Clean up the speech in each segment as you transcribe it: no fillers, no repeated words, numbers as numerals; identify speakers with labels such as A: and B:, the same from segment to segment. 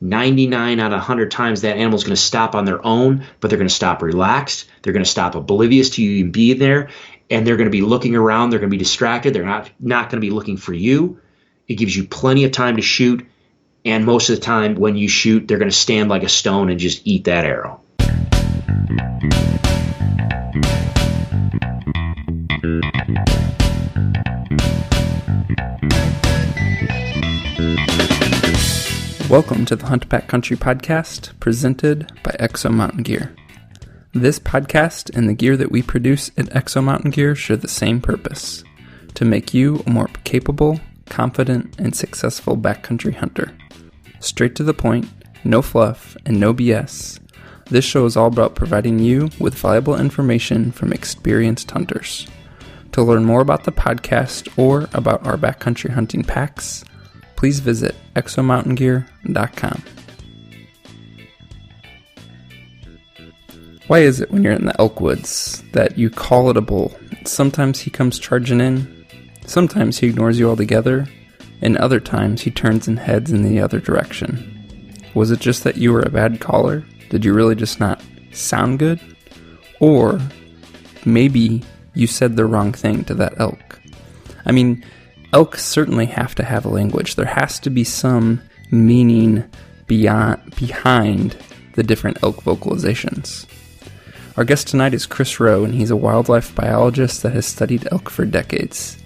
A: 99 out of 100 times that animal's going to stop on their own, but they're going to stop relaxed. They're going to stop oblivious to you even being there, and they're going to be looking around. They're going to be distracted. They're not going to be looking for you. It gives you plenty of time to shoot, and most of the time when you shoot, they're going to stand like a stone and just eat that arrow.
B: Welcome to the Hunt Backcountry podcast, presented by Exo Mountain Gear. This podcast and the gear that we produce at Exo Mountain Gear share the same purpose: to make you a more capable, confident, and successful backcountry hunter. Straight to the point, no fluff, and no BS. This show is all about providing you with valuable information from experienced hunters. To learn more about the podcast or about our backcountry hunting packs, please visit exomountaingear.com. Why is it when you're in the elk woods that you call it a bull? Sometimes he comes charging in, sometimes he ignores you altogether, and other times he turns and heads in the other direction. Was it just that you were a bad caller? Did you really just not sound good? Or maybe you said the wrong thing to that elk. I mean, elk certainly have to have a language. There has to be some meaning behind the different elk vocalizations. Our guest tonight is Chris Rowe, and he's a wildlife biologist that has studied elk for decades.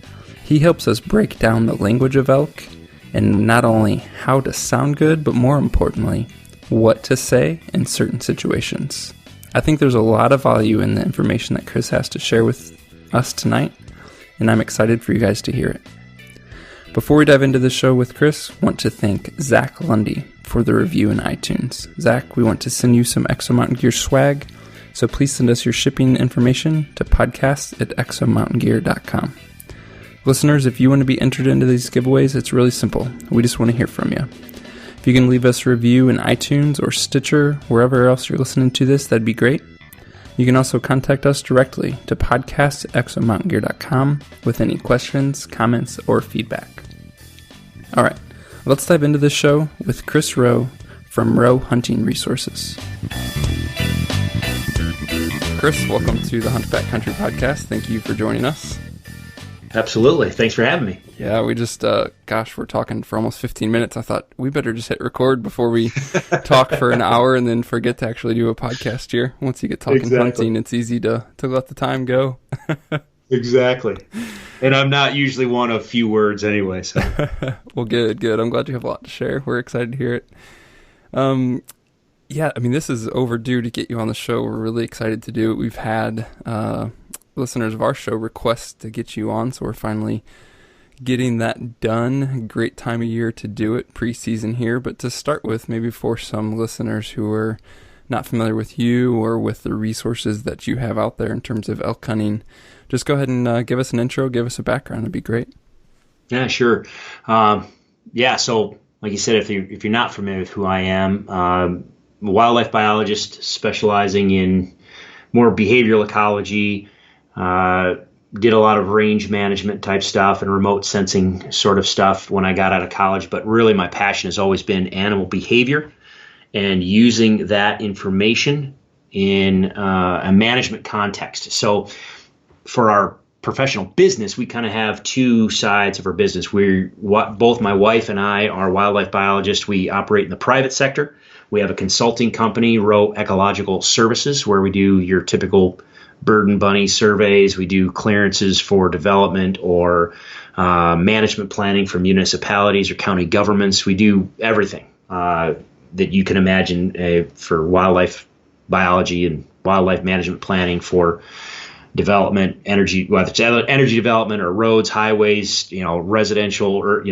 B: He helps us break down the language of elk, and not only how to sound good, but more importantly, what to say in certain situations. I think there's a lot of value in the information that Chris has to share with us tonight, and I'm excited for you guys to hear it. Before we dive into the show with Chris, I want to thank Zach Lundy for the review in iTunes. Zach, we want to send you some Exo Mountain Gear swag, so please send us your shipping information to podcast@exomountaingear.com. Listeners, if you want to be entered into these giveaways, it's really simple. We just want to hear from you. If you can leave us a review in iTunes or Stitcher, wherever else you're listening to this, that'd be great. You can also contact us directly to podcast@exomountaingear.com with any questions, comments, or feedback. All right, let's dive into this show with Chris Rowe from Rowe Hunting Resources. Chris, welcome to the Hunt Backcountry podcast. Thank you for joining us.
A: Absolutely. Thanks for having me.
B: Yeah, we just, we're talking for almost 15 minutes. I thought we better just hit record before we talk for an hour and then forget to actually do a podcast here. Once you get talking hunting, it's easy to let the time go.
A: Exactly. And I'm not usually one of few words anyway. So.
B: Well, good. I'm glad you have a lot to share. We're excited to hear it. Yeah, I mean, this is overdue to get you on the show. We're really excited to do it. We've had listeners of our show request to get you on, so we're finally getting that done. Great time of year to do it, preseason here. But to start with, maybe for some listeners who are not familiar with you or with the resources that you have out there in terms of elk hunting, just go ahead and give us an intro, give us a background. It'd be great.
A: Yeah, sure. So like you said, if you're not familiar with who I am, I'm a wildlife biologist specializing in more behavioral ecology. Did a lot of range management type stuff and remote sensing sort of stuff when I got out of college. But really my passion has always been animal behavior and using that information in a management context. So for our professional business, we kind of have two sides of our business. Both my wife and I are wildlife biologists. We operate in the private sector. We have a consulting company, Rowe Ecological Services, where we do your typical bird and bunny surveys. We do clearances for development or management planning for municipalities or county governments. We do everything that you can imagine for wildlife biology and wildlife management planning for development, energy, whether it's energy development or roads, highways, residential or,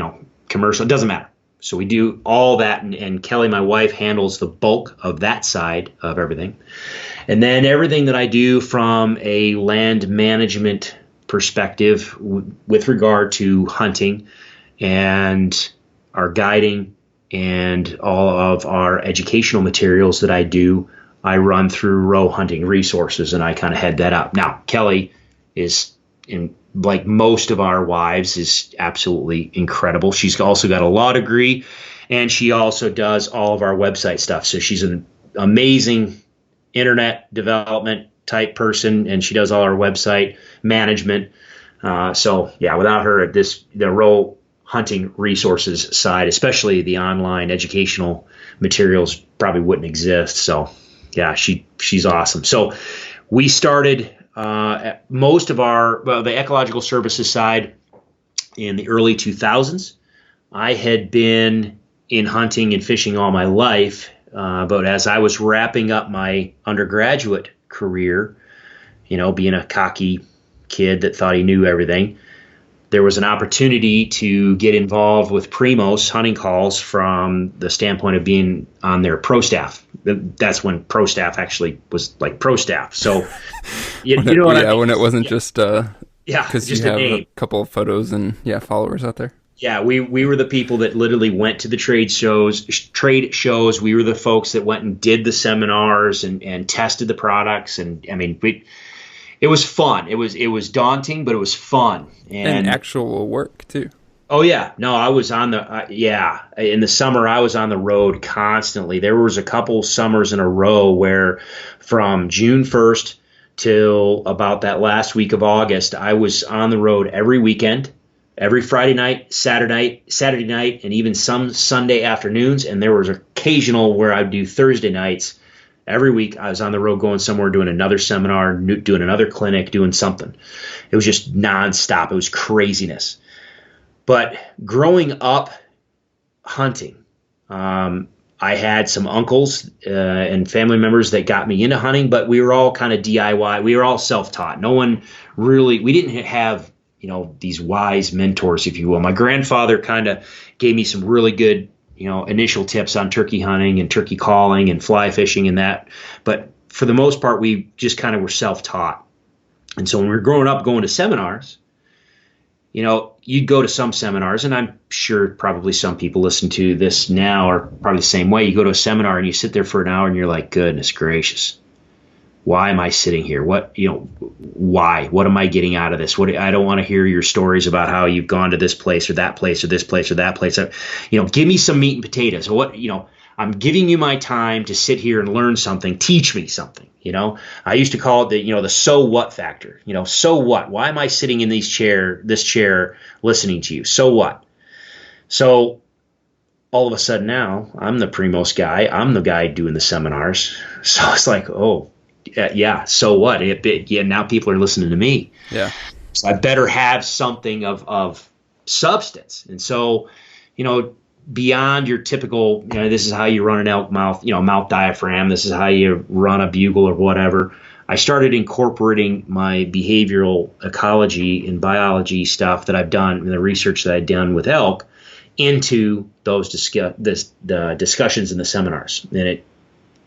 A: commercial, it doesn't matter. So we do all that, and Kelly, my wife, handles the bulk of that side of everything. And then everything that I do from a land management perspective with regard to hunting and our guiding and all of our educational materials that I do, I run through Rowe Hunting Resources, and I kind of head that up. Now, Kelly is, like most of our wives, is absolutely incredible. She's also got a law degree, And she also does all of our website stuff. So she's an amazing internet development type person, and she does all our website management. So yeah, without her, the Rowe hunting resources side, especially the online educational materials, probably wouldn't exist. So yeah, she's awesome. So we started most of the ecological services side in the early 2000s. I had been in hunting and fishing all my life, but as I was wrapping up my undergraduate career, being a cocky kid that thought he knew everything, there was an opportunity to get involved with Primos hunting calls from the standpoint of being on their pro staff. That's when pro staff actually was like pro staff. So, you know what I mean?
B: When it wasn't just because
A: just
B: you have
A: a name.
B: A couple of photos and followers out there.
A: Yeah, we were the people that literally went to the trade shows. We were the folks that went and did the seminars and tested the products. And I mean, it was fun. It was daunting, but it was fun
B: and actual work too.
A: Oh yeah, no, I was on in the summer I was on the road constantly. There was a couple summers in a row where from June 1st till about that last week of August, I was on the road every weekend, every Friday night, Saturday night, and even some Sunday afternoons. And there was occasional where I'd do Thursday nights. Every week I was on the road going somewhere, doing another seminar, doing another clinic, doing something. It was just nonstop. It was craziness. But growing up hunting, I had some uncles and family members that got me into hunting, but we were all kind of DIY. We were all self-taught. No one really, we didn't have, these wise mentors, if you will. My grandfather kind of gave me some really good, initial tips on turkey hunting and turkey calling and fly fishing and that. But for the most part, we just kind of were self-taught. And so when we were growing up going to seminars, you'd go to some seminars, and I'm sure probably some people listen to this now are probably the same way. You go to a seminar and you sit there for an hour and you're like, goodness gracious, why am I sitting here? Why? What am I getting out of this? I don't want to hear your stories about how you've gone to this place or that place or this place or that place. Give me some meat and potatoes. I'm giving you my time to sit here and learn something. Teach me something. I used to call it the so what factor. So what? Why am I sitting in this chair listening to you? So what? So all of a sudden now I'm the Primos guy. I'm the guy doing the seminars. So it's like, oh yeah. So what? Now people are listening to me.
B: Yeah.
A: So I better have something of substance. And so, beyond your typical, this is how you run an elk mouth, mouth diaphragm. This is how you run a bugle or whatever. I started incorporating my behavioral ecology and biology stuff that I've done and the research that I've done with elk into those discussions in the seminars, and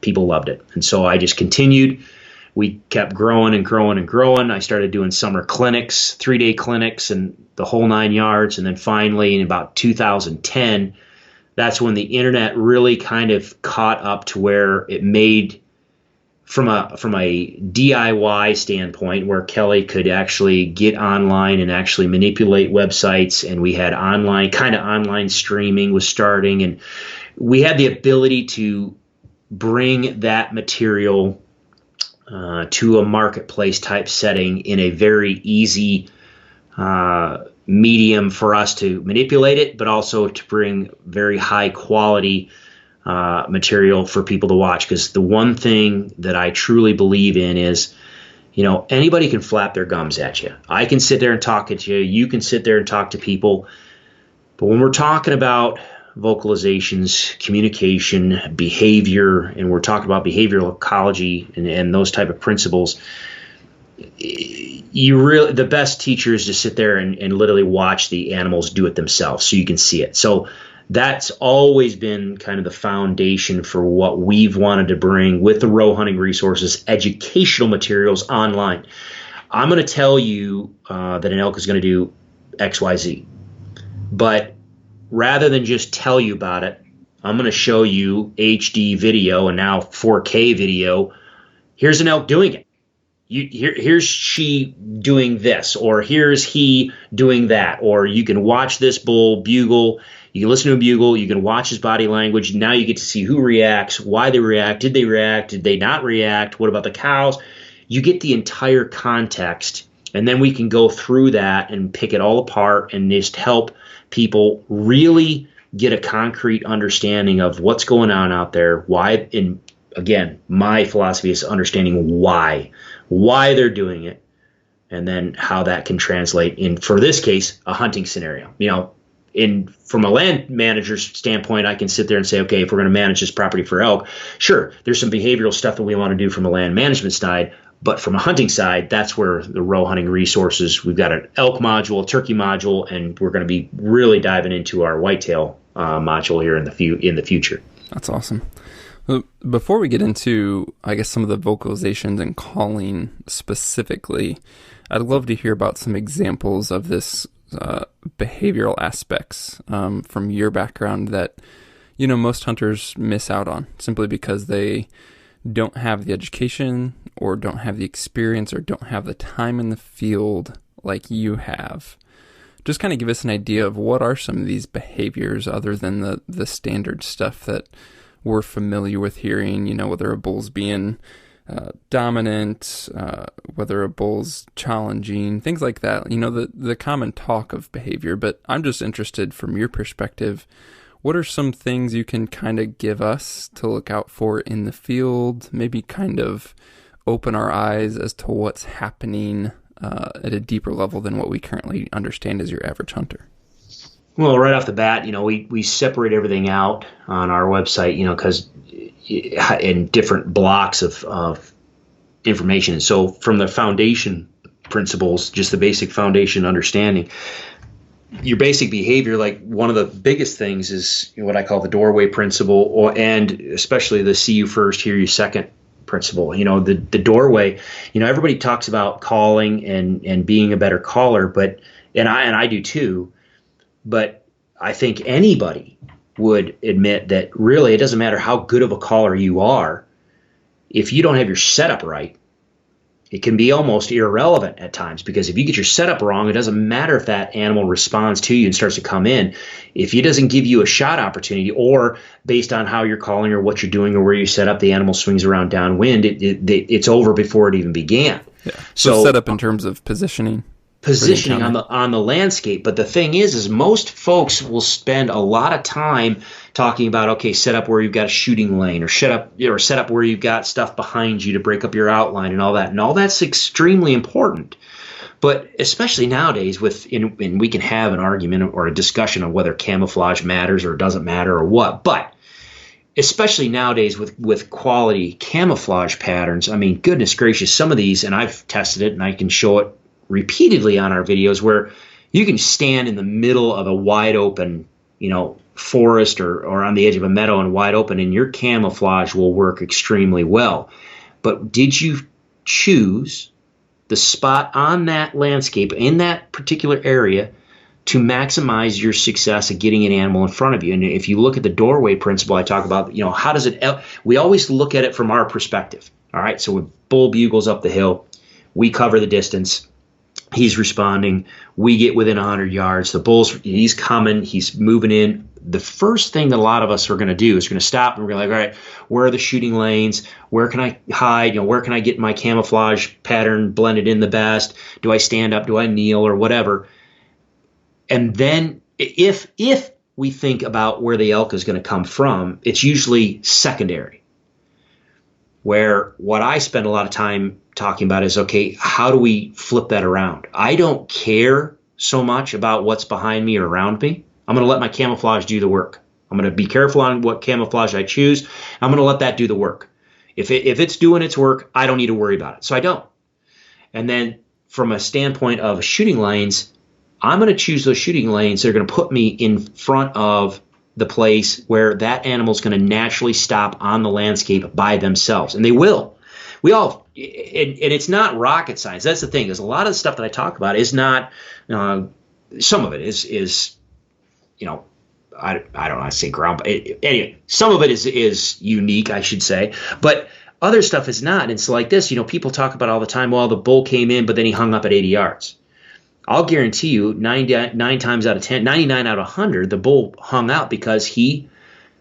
A: people loved it. And so I just continued. We kept growing and growing and growing. I started doing summer clinics, 3-day clinics, and the whole 9 yards. And then finally, in about 2010, that's when the internet really kind of caught up to where it made, from a DIY standpoint, where Kelly could actually get online and actually manipulate websites, and we had online streaming was starting, and we had the ability to bring that material to a marketplace type setting in a very easy medium for us to manipulate it, but also to bring very high quality material for people to watch. Because the one thing that I truly believe in is, anybody can flap their gums at you. I can sit there and talk at you. You can sit there and talk to people. But when we're talking about vocalizations, communication, behavior, and we're talking about behavioral ecology and those type of principles, the best teacher is to sit there and literally watch the animals do it themselves so you can see it. So that's always been kind of the foundation for what we've wanted to bring with the Rowe hunting resources, educational materials online. I'm going to tell you that an elk is going to do XYZ, but rather than just tell you about it, I'm going to show you HD video and now 4K video. Here's an elk doing it. Here's she doing this, or here's he doing that, or you can watch this bull bugle. You can listen to a bugle. You can watch his body language. Now you get to see who reacts, why they react, did they not react, what about the cows? You get the entire context, and then we can go through that and pick it all apart and just help people really get a concrete understanding of what's going on out there, why, and again, my philosophy is understanding why they're doing it, and then how that can translate in, for this case, a hunting scenario. From a land manager's standpoint, I can sit there and say, okay, if we're going to manage this property for elk, sure, there's some behavioral stuff that we want to do from a land management side, but from a hunting side, that's where the Rowe Hunting Resources, we've got an elk module, a turkey module, and we're going to be really diving into our whitetail module here in the future.
B: That's awesome. Well, before we get into, I guess, some of the vocalizations and calling specifically, I'd love to hear about some examples of this behavioral aspects from your background that, most hunters miss out on simply because they don't have the education or don't have the experience or don't have the time in the field like you have. Just kind of give us an idea of what are some of these behaviors other than the standard stuff that we're familiar with hearing, whether a bull's being dominant, whether a bull's challenging, things like that, the common talk of behavior. But I'm just interested from your perspective, what are some things you can kind of give us to look out for in the field, maybe kind of open our eyes as to what's happening at a deeper level than what we currently understand as your average hunter?
A: Well, right off the bat, we separate everything out on our website, because in different blocks of information. And so from the foundation principles, just the basic foundation understanding, your basic behavior, like one of the biggest things is what I call the doorway principle, and especially the see you first, hear you second principle. The doorway, everybody talks about calling and being a better caller, but I do too. But I think anybody would admit that really it doesn't matter how good of a caller you are. If you don't have your setup right, it can be almost irrelevant at times, because if you get your setup wrong, it doesn't matter if that animal responds to you and starts to come in. If it doesn't give you a shot opportunity, or based on how you're calling or what you're doing or where you set up, the animal swings around downwind, it's over before it even began.
B: Yeah. So set up in terms of positioning
A: on the landscape. But the thing is most folks will spend a lot of time talking about, okay, set up where you've got a shooting lane, or set up where you've got stuff behind you to break up your outline and all that. And all that's extremely important. But especially nowadays and we can have an argument or a discussion on whether camouflage matters or doesn't matter or what, but especially nowadays with quality camouflage patterns, I mean, goodness gracious, some of these, and I've tested it and I can show it repeatedly on our videos, where you can stand in the middle of a wide open, forest or on the edge of a meadow and wide open, and your camouflage will work extremely well. But did you choose the spot on that landscape in that particular area to maximize your success at getting an animal in front of you? And if you look at the doorway principle, I talk about, how does it, we always look at it from our perspective. All right. So when bull bugles up the hill, we cover the distance. He's responding. We get within 100 yards. The bull's, he's coming. He's moving in. The first thing that a lot of us are going to do is we're going to stop and we're going to all right, where are the shooting lanes? Where can I hide? Where can I get my camouflage pattern blended in the best? Do I stand up? Do I kneel or whatever? And then if we think about where the elk is going to come from, it's usually secondary. Where what I spend a lot of time talking about is, okay, how do we flip that around? I don't care so much about what's behind me or around me. I'm going to let my camouflage do the work. I'm going to be careful on what camouflage I choose. I'm going to let that do the work. If it's doing its work, I don't need to worry about it. So I don't. And then from a standpoint of shooting lanes, I'm going to choose those shooting lanes that are going to put me in front of the place where that animal is going to naturally stop on the landscape by themselves. And they will. We all, and it's not rocket science. That's the thing, is a lot of the stuff that I talk about is not, some of it is I don't want to say ground, anyway, some of it is unique, I should say, but other stuff is not. And it's like this, people talk about all the time, well, the bull came in, but then he hung up at 80 yards. I'll guarantee you 99 times out of 10, 99 out of 100, the bull hung out because he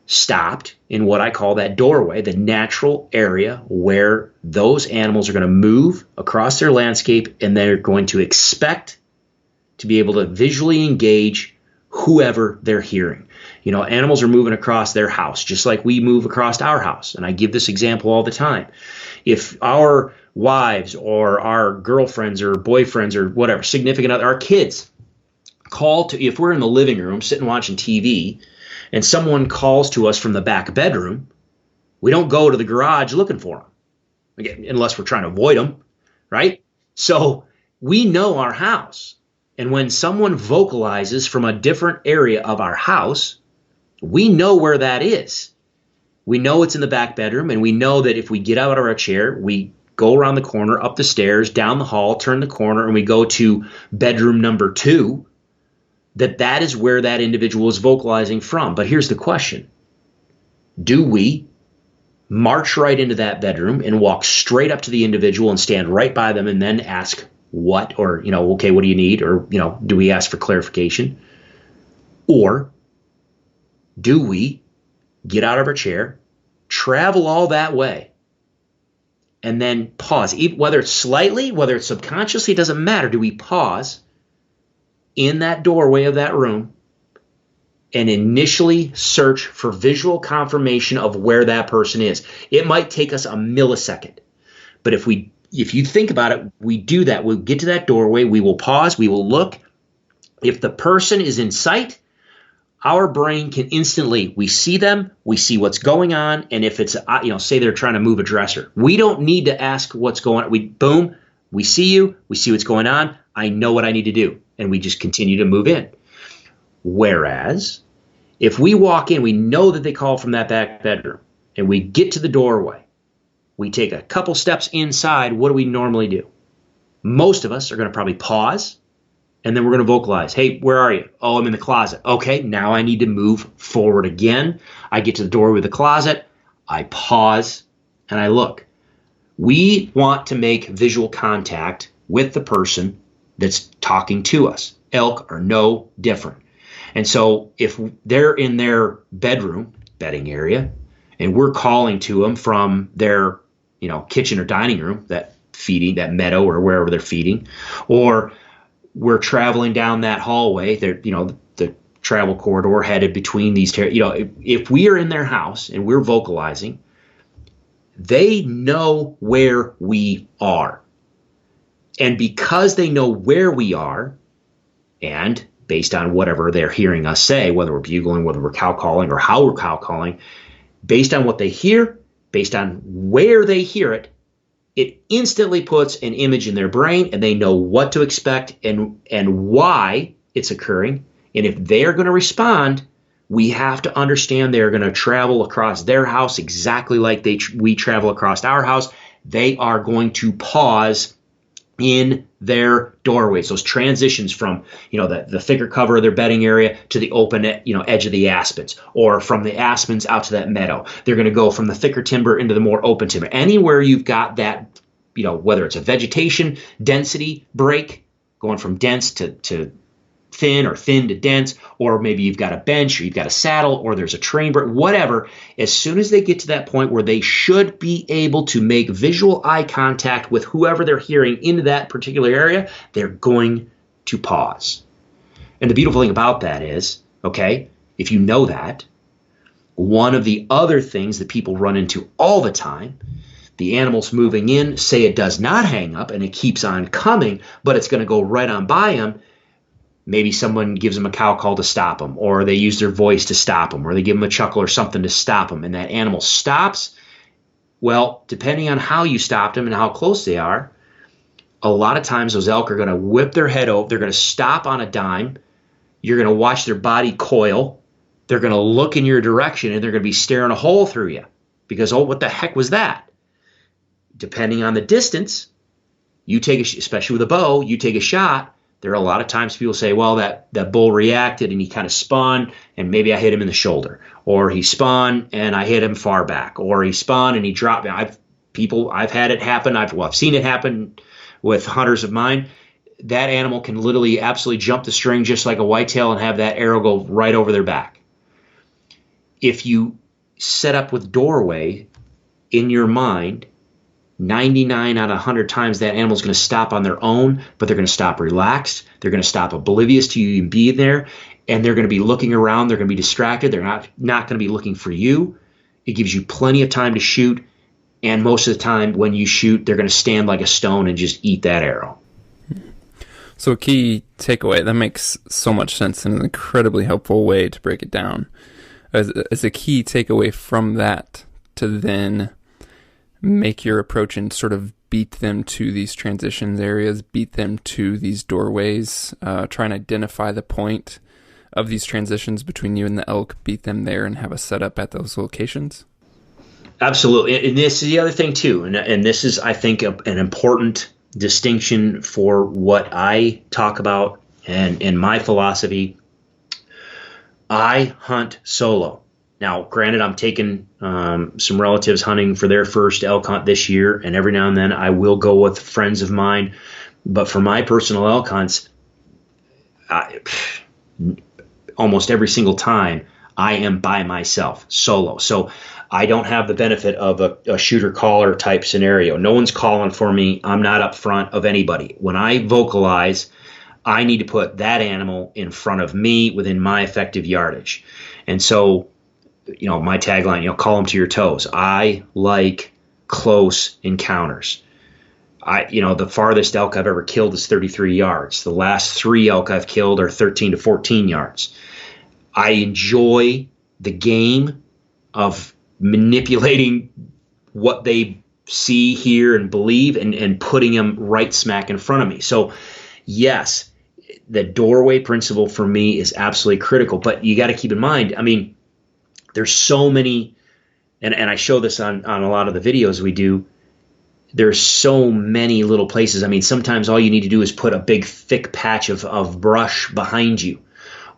A: stopped in what I call that doorway, the natural area where those animals are going to move across their landscape, and they're going to expect to be able to visually engage whoever they're hearing. You know, animals are moving across their house just like we move across our house. And I give this example all the time. If our wives or our girlfriends or boyfriends or whatever, significant other, our kids if we're in the living room sitting watching TV and someone calls to us from the back bedroom, we don't go to the garage looking for them, again, unless we're trying to avoid them, right? So we know our house. And when someone vocalizes from a different area of our house, we know where that is. We know it's in the back bedroom, and we know that if we get out of our chair, we go around the corner, up the stairs, down the hall, turn the corner, and we go to bedroom number 2, that is where that individual is vocalizing from. But here's the question. Do we march right into that bedroom and walk straight up to the individual and stand right by them and then ask what, or, okay, what do you need? Or, do we ask for clarification? Or do we get out of our chair, travel all that way, and then pause? Whether it's slightly, whether it's subconsciously, it doesn't matter. Do we pause in that doorway of that room and initially search for visual confirmation of where that person is? It might take us a millisecond, but if you think about it, we do that. We'll get to that doorway, we will pause, we will look. If the person is in sight, our brain can instantly, we see them, we see what's going on, and if it's, say they're trying to move a dresser, we don't need to ask what's going on. We see you, we see what's going on, I know what I need to do, and we just continue to move in. Whereas, if we walk in, we know that they call from that back bedroom, and we get to the doorway, we take a couple steps inside, what do we normally do? Most of us are going to probably pause, and then we're going to vocalize. Hey, where are you? Oh, I'm in the closet. Okay, now I need to move forward again. I get to the doorway of the closet. I pause, and I look. We want to make visual contact with the person that's talking to us. Elk are no different. And so if they're in their bedroom, bedding area, and we're calling to them from their kitchen or dining room, that meadow or wherever they're feeding, or we're traveling down that hallway, the travel corridor headed between these, if we are in their house and we're vocalizing, they know where we are. And because they know where we are, and based on whatever they're hearing us say, whether we're bugling, whether we're cow calling, or how we're cow calling, based on what they hear, based on where they hear it, it instantly puts an image in their brain, and they know what to expect and why it's occurring. And if they're going to respond, we have to understand they're going to travel across their house exactly like we travel across our house. They are going to pause in their doorways, those transitions from the thicker cover of their bedding area to the open edge of the aspens, or from the aspens out to that meadow. They're going to go from the thicker timber into the more open timber. Anywhere you've got that, whether it's a vegetation density break, going from dense to thin or thin to dense, or maybe you've got a bench or you've got a saddle or there's a train break, whatever, as soon as they get to that point where they should be able to make visual eye contact with whoever they're hearing into that particular area, they're going to pause. And the beautiful thing about that is, okay, if you know that, one of the other things that people run into all the time, the animal's moving in, say it does not hang up and it keeps on coming, but it's going to go right on by them. Maybe someone gives them a cow call to stop them, or they use their voice to stop them, or they give them a chuckle or something to stop them, and that animal stops. Well, depending on how you stopped them and how close they are, a lot of times those elk are going to whip their head over. They're going to stop on a dime. You're going to watch their body coil. They're going to look in your direction, and they're going to be staring a hole through you because, oh, what the heck was that? Depending on the distance, especially with a bow, you take a shot. There are a lot of times people say, well, that bull reacted and he kind of spun and maybe I hit him in the shoulder, or he spun and I hit him far back, or he spun and he dropped. I've had it happen. I've seen it happen with hunters of mine. that animal can literally absolutely jump the string just like a whitetail and have that arrow go right over their back. If you set up with doorway in your mind, 99 out of 100 times that animal's going to stop on their own, but they're going to stop relaxed. They're going to stop oblivious to you even being there, and they're going to be looking around. They're going to be distracted. They're not going to be looking for you. It gives you plenty of time to shoot, and most of the time when you shoot, they're going to stand like a stone and just eat that arrow.
B: So a key takeaway, that makes so much sense and an incredibly helpful way to break it down. As a key takeaway from that to then make your approach and sort of beat them to these transitions areas, beat them to these doorways, try and identify the point of these transitions between you and the elk, beat them there and have a setup at those locations?
A: Absolutely. And this is the other thing too. And this is, I think, an important distinction for what I talk about and in my philosophy. I hunt solo. Now, granted, I'm taking some relatives hunting for their first elk hunt this year, and every now and then I will go with friends of mine. But for my personal elk hunts, almost every single time I am by myself, solo. So I don't have the benefit of a shooter-caller type scenario. No one's calling for me. I'm not up front of anybody. When I vocalize, I need to put that animal in front of me within my effective yardage. And so, my tagline, call them to your toes. I like close encounters. The farthest elk I've ever killed is 33 yards. The last 3 elk I've killed are 13 to 14 yards. I enjoy the game of manipulating what they see, hear, and believe and putting them right smack in front of me. So, yes, the doorway principle for me is absolutely critical. But you got to keep in mind, there's so many, and I show this on a lot of the videos we do, there's so many little places. Sometimes all you need to do is put a big thick patch of brush behind you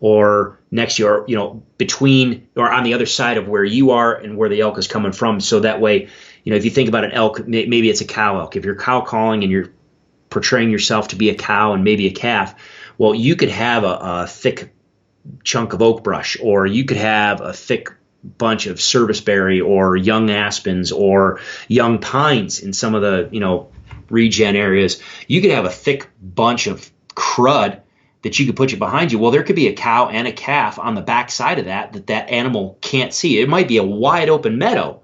A: or next to you, or, between or on the other side of where you are and where the elk is coming from. So that way, if you think about an elk, maybe it's a cow elk. If you're cow calling and you're portraying yourself to be a cow and maybe a calf, well, you could have a thick chunk of oak brush, or you could have a thick bunch of serviceberry or young aspens or young pines in some of the, regen areas. You could have a thick bunch of crud that you could put behind you. Well, there could be a cow and a calf on the back side of that animal can't see. It might be a wide open meadow,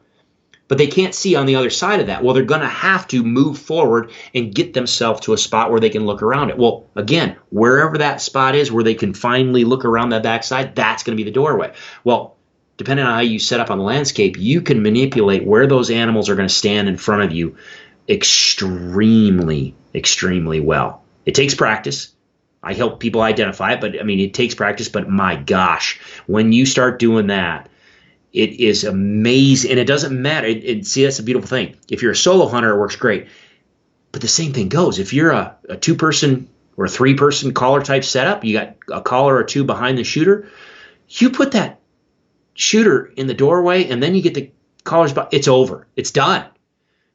A: but they can't see on the other side of that. Well, they're going to have to move forward and get themselves to a spot where they can look around it. Well, again, wherever that spot is where they can finally look around that backside, that's going to be the doorway. Well, depending on how you set up on the landscape, you can manipulate where those animals are going to stand in front of you extremely, extremely well. It takes practice. I help people identify it, but it takes practice. But my gosh, when you start doing that, it is amazing. And it doesn't matter. See, that's a beautiful thing. If you're a solo hunter, it works great. But the same thing goes. If you're a 2-person or a 3-person caller type setup, you got a caller or 2 behind the shooter, you put that shooter in the doorway and then you get the caller's spot, it's over. It's done.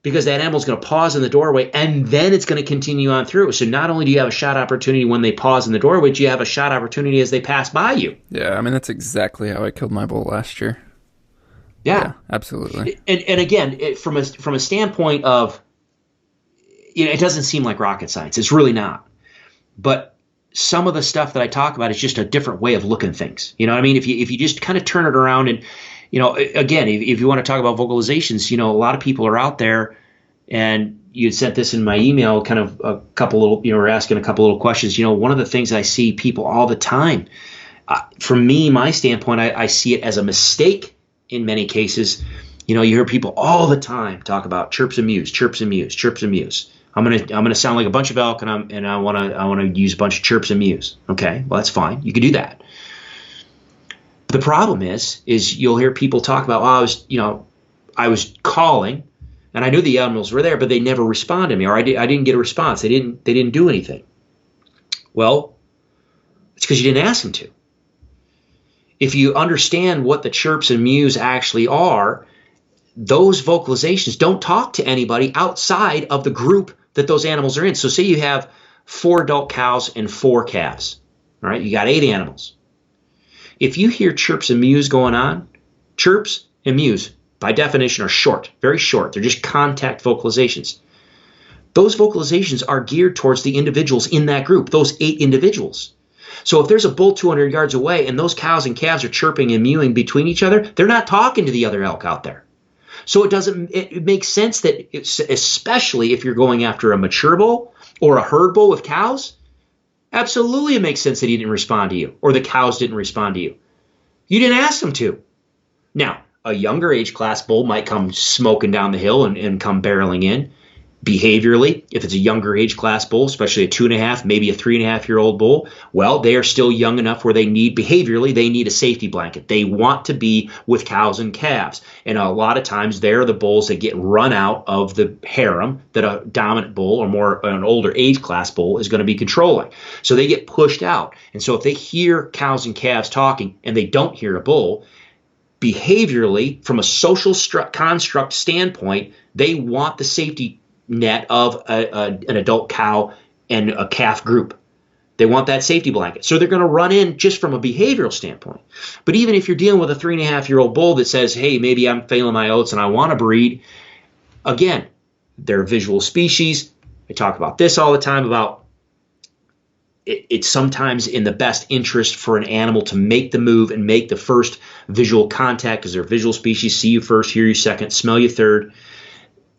A: Because that animal's going to pause in the doorway and then it's going to continue on through. So not only do you have a shot opportunity when they pause in the doorway, but you have a shot opportunity as they pass by you.
B: Yeah, that's exactly how I killed my bull last year.
A: Yeah,
B: absolutely.
A: And again, from a standpoint of, it doesn't seem like rocket science. It's really not. But some of the stuff that I talk about is just a different way of looking at things. If you just kind of turn it around and, again, if you want to talk about vocalizations, a lot of people are out there, and you sent this in my email, kind of a couple little, we're asking a couple little questions. One of the things I see people all the time, from me, my standpoint, I see it as a mistake in many cases. You hear people all the time talk about chirps and mews, chirps and mews, chirps and mews. I'm gonna sound like a bunch of elk, and I wanna use a bunch of chirps and mews. Okay, well that's fine. You can do that. The problem is you'll hear people talk about, I was calling, and I knew the animals were there, but they never responded to me, or I didn't get a response. They didn't do anything. Well, it's because you didn't ask them to. If you understand what the chirps and mews actually are, those vocalizations don't talk to anybody outside of the group that those animals are in. So say you have 4 adult cows and 4 calves. All right, you got 8 animals. If you hear chirps and mews going on, chirps and mews, by definition, are short, very short. They're just contact vocalizations. Those vocalizations are geared towards the individuals in that group, those 8 individuals. So if there's a bull 200 yards away and those cows and calves are chirping and mewing between each other, they're not talking to the other elk out there. So it makes sense that, especially if you're going after a mature bull or a herd bull with cows, absolutely it makes sense that he didn't respond to you or the cows didn't respond to you. You didn't ask them to. Now, a younger age class bull might come smoking down the hill and come barreling in. Behaviorally, if it's a younger age class bull, especially a 2.5, maybe a 3.5-year-old bull, well, they are still young enough where they need a safety blanket. They want to be with cows and calves. And a lot of times they're the bulls that get run out of the harem that a dominant bull or more an older age class bull is going to be controlling. So they get pushed out. And so if they hear cows and calves talking and they don't hear a bull, behaviorally, from a social construct standpoint, they want the safety net of an adult cow and a calf group. They want that safety blanket. So they're going to run in just from a behavioral standpoint. But even if you're dealing with a 3.5-year-old bull that says, hey, maybe I'm failing my oats and I want to breed, again, they're a visual species. I talk about this all the time about it's sometimes in the best interest for an animal to make the move and make the first visual contact because they're a visual species, see you first, hear you second, smell you third.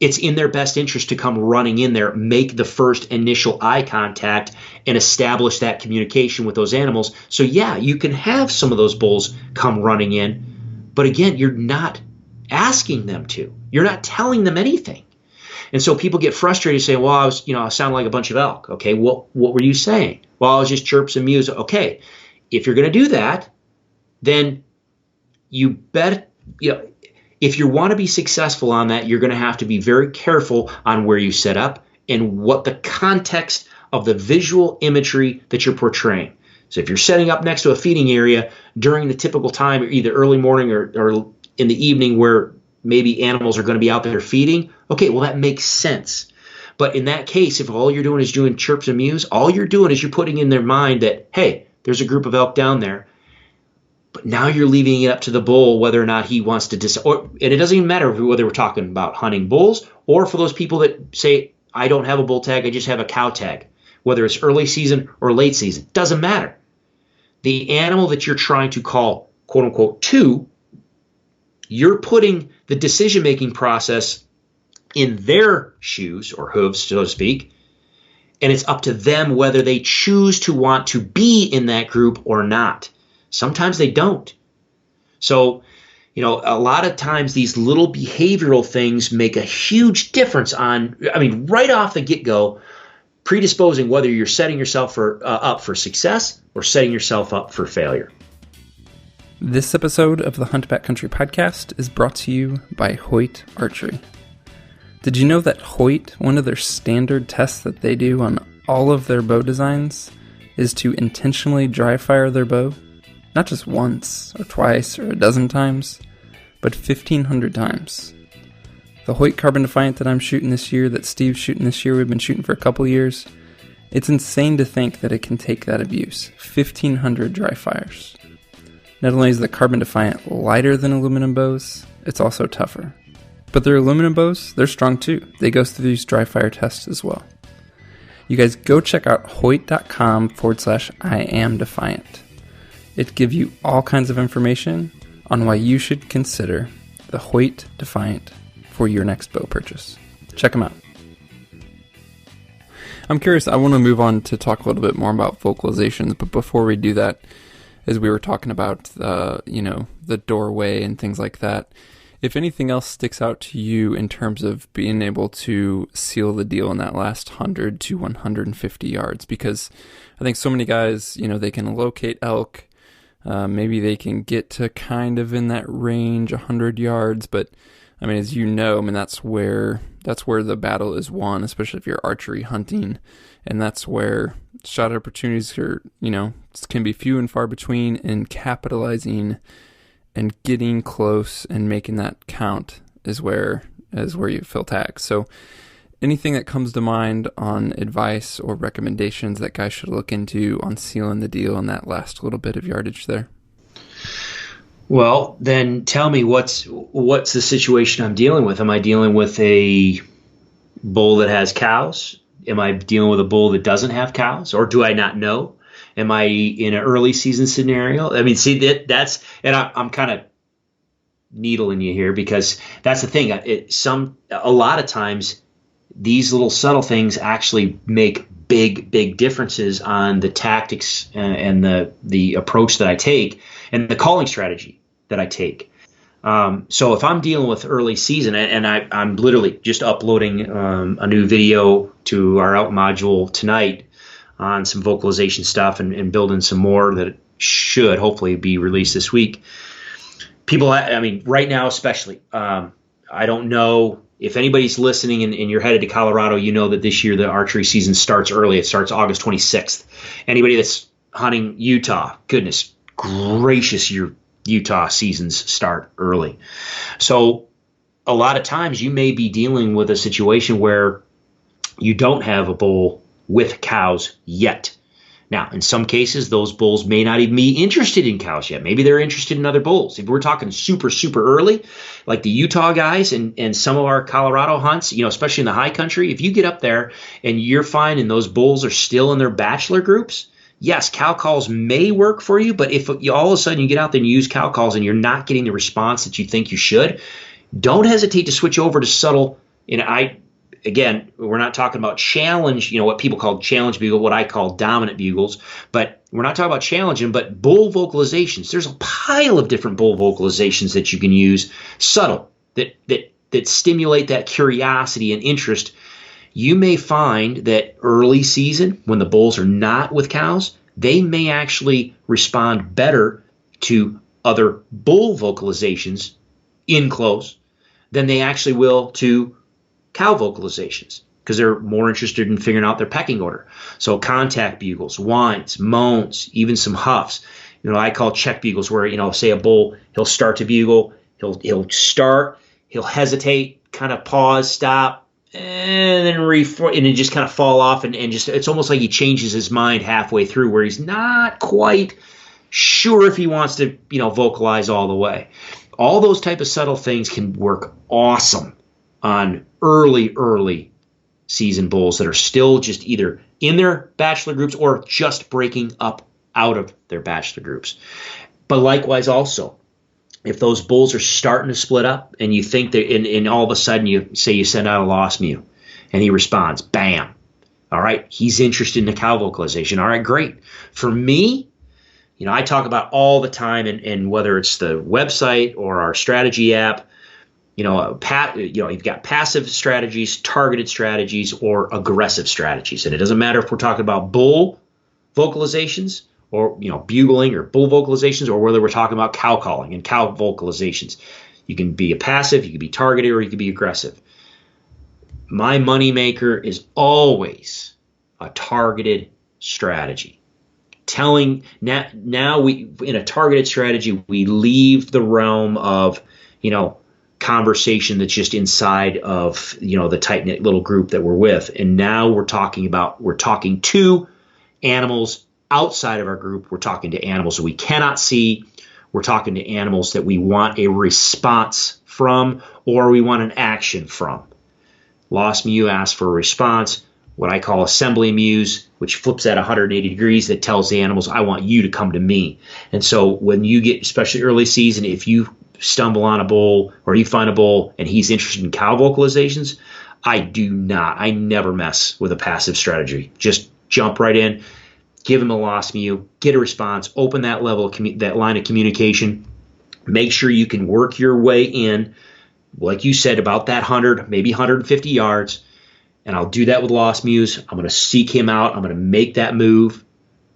A: It's in their best interest to come running in there, make the first initial eye contact, and establish that communication with those animals. So yeah, you can have some of those bulls come running in, but again, you're not asking them to. You're not telling them anything. And so people get frustrated saying, well, I sound like a bunch of elk. Okay, what were you saying? Well, I was just chirps and mews. Okay, if you're going to do that, then you bet, if you want to be successful on that, you're going to have to be very careful on where you set up and what the context of the visual imagery that you're portraying. So if you're setting up next to a feeding area during the typical time, either early morning or in the evening where maybe animals are going to be out there feeding, okay, well, that makes sense. But in that case, if all you're doing is doing chirps and mews, all you're doing is you're putting in their mind that, hey, there's a group of elk down there. But now you're leaving it up to the bull whether or not he wants to and it doesn't even matter whether we're talking about hunting bulls or for those people that say, I don't have a bull tag, I just have a cow tag. Whether it's early season or late season, doesn't matter. The animal that you're trying to call, quote unquote, to, you're putting the decision-making process in their shoes or hooves, so to speak, and it's up to them whether they choose to want to be in that group or not. Sometimes they don't. So, a lot of times these little behavioral things make a huge difference right off the get-go, predisposing whether you're setting yourself up for success or setting yourself up for failure.
B: This episode of the Hunt Backcountry podcast is brought to you by Hoyt Archery. Did you know that Hoyt, one of their standard tests that they do on all of their bow designs, is to intentionally dry fire their bow? Not just once, or twice, or a dozen times, but 1,500 times. The Hoyt Carbon Defiant that I'm shooting this year, that Steve's shooting this year, we've been shooting for a couple years, it's insane to think that it can take that abuse. 1,500 dry fires. Not only is the Carbon Defiant lighter than aluminum bows, it's also tougher. But their aluminum bows, they're strong too. They go through these dry fire tests as well. You guys go check out hoyt.com/IamDefiant. It gives you all kinds of information on why you should consider the Hoyt Defiant for your next bow purchase. Check them out. I'm curious, I want to move on to talk a little bit more about vocalizations, but before we do that, as we were talking about, the doorway and things like that, if anything else sticks out to you in terms of being able to seal the deal in that last 100 to 150 yards, because I think so many guys, they can locate elk, maybe they can get to kind of in that range, 100 yards, but as that's where the battle is won, especially if you're archery hunting, and that's where shot opportunities are, can be few and far between, and capitalizing and getting close and making that count is where you fill tags. So anything that comes to mind on advice or recommendations that guys should look into on sealing the deal on that last little bit of yardage there?
A: Well, then tell me what's the situation I'm dealing with. Am I dealing with a bull that has cows? Am I dealing with a bull that doesn't have cows, or do I not know? Am I in an early season scenario? I mean, see, I'm kind of needling you here, because that's the thing. A lot of times these little subtle things actually make big differences on the tactics and the approach that I take and the calling strategy that I take. So if I'm dealing with early season, and I'm literally just uploading a new video to our out module tonight on some vocalization stuff and building some more that should hopefully be released this week. People, I mean, right now especially, I don't know if anybody's listening and you're headed to Colorado, you know that this year the archery season starts early. It starts August 26th. Anybody that's hunting Utah, goodness gracious, your Utah seasons start early. So a lot of times you may be dealing with a situation where you don't have a bull with cows yet. Now, in some cases, those bulls may not even be interested in cows yet. Maybe they're interested in other bulls. If we're talking super early, like the Utah guys and some of our Colorado hunts, especially in the high country, if you get up there and you're finding those bulls are still in their bachelor groups, yes, cow calls may work for you, but if you all of a sudden you get out there and use cow calls and you're not getting the response that you think you should, don't hesitate to switch over to subtle. Again, we're not talking about challenge, what people call challenge bugle, what I call dominant bugles, but we're not talking about challenging, but bull vocalizations. There's a pile of different bull vocalizations that you can use, subtle, that stimulate that curiosity and interest. You may find that early season, when the bulls are not with cows, they may actually respond better to other bull vocalizations in close than they actually will to cow vocalizations, because they're more interested in figuring out their pecking order. So contact bugles, whines, moans, even some huffs. I call check bugles, where, say a bull, he'll start to bugle, he'll start, he'll hesitate, kind of pause, stop, and then and then just kind of fall off, and just it's almost like he changes his mind halfway through, where he's not quite sure if he wants to, vocalize all the way. All those type of subtle things can work awesome on early season bulls that are still just either in their bachelor groups or just breaking up out of their bachelor groups. But likewise also, if those bulls are starting to split up and you think that, and all of a sudden you send out a lost mew and he responds, bam. All right, he's interested in the cow vocalization. All right, great. For me, I talk about all the time, and whether it's the website or our strategy app, you've got passive strategies, targeted strategies, or aggressive strategies. And it doesn't matter if we're talking about bull vocalizations or, bugling or bull vocalizations, or whether we're talking about cow calling and cow vocalizations. You can be a passive, you can be targeted, or you can be aggressive. My moneymaker is always a targeted strategy. Now we, in a targeted strategy, we leave the realm of, conversation that's just inside of, the tight-knit little group that we're with. And now we're talking to animals outside of our group. We're talking to animals that we cannot see. We're talking to animals that we want a response from, or we want an action from. Lost mew asks for a response, what I call assembly mews, which flips at 180 degrees, that tells the animals, I want you to come to me. And so when you get, especially early season, if you stumble on a bull or you find a bull and he's interested in cow vocalizations, I never mess with a passive strategy. Just jump right in, give him a lost mew, get a response, open that level of that line of communication. Make sure you can work your way in, like you said, about that 100, maybe 150 yards. And I'll do that with lost mews. I'm going to seek him out. I'm going to make that move.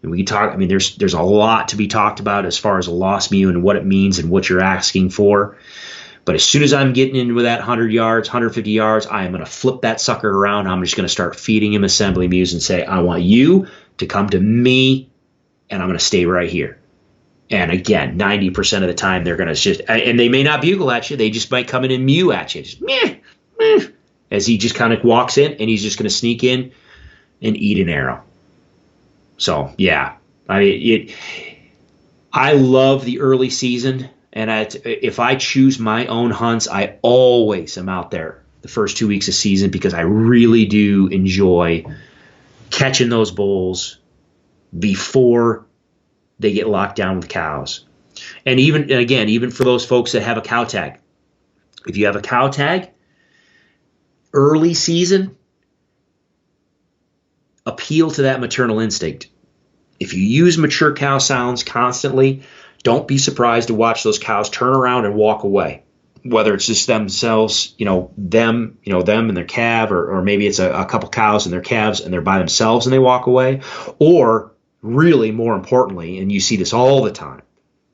A: And we can talk. There's a lot to be talked about as far as a lost mew and what it means and what you're asking for. But as soon as I'm getting into that 100 yards, 150 yards, I am going to flip that sucker around. I'm just going to start feeding him assembly mews and say, I want you to come to me, and I'm going to stay right here. And again, 90% of the time they're going to just, and they may not bugle at you. They just might come in and mew at you. Just meh, meh. as he just kind of walks in, and he's just going to sneak in and eat an arrow. So, yeah, I love the early season, and if I choose my own hunts, I always am out there the first 2 weeks of season because I really do enjoy catching those bulls before they get locked down with cows. And even for those folks that have a cow tag, if you have a cow tag, early season, appeal to that maternal instinct. If you use mature cow sounds constantly, don't be surprised to watch those cows turn around and walk away. Whether it's just themselves, them and their calf, or maybe it's a couple cows and their calves and they're by themselves and they walk away, or really more importantly, and you see this all the time,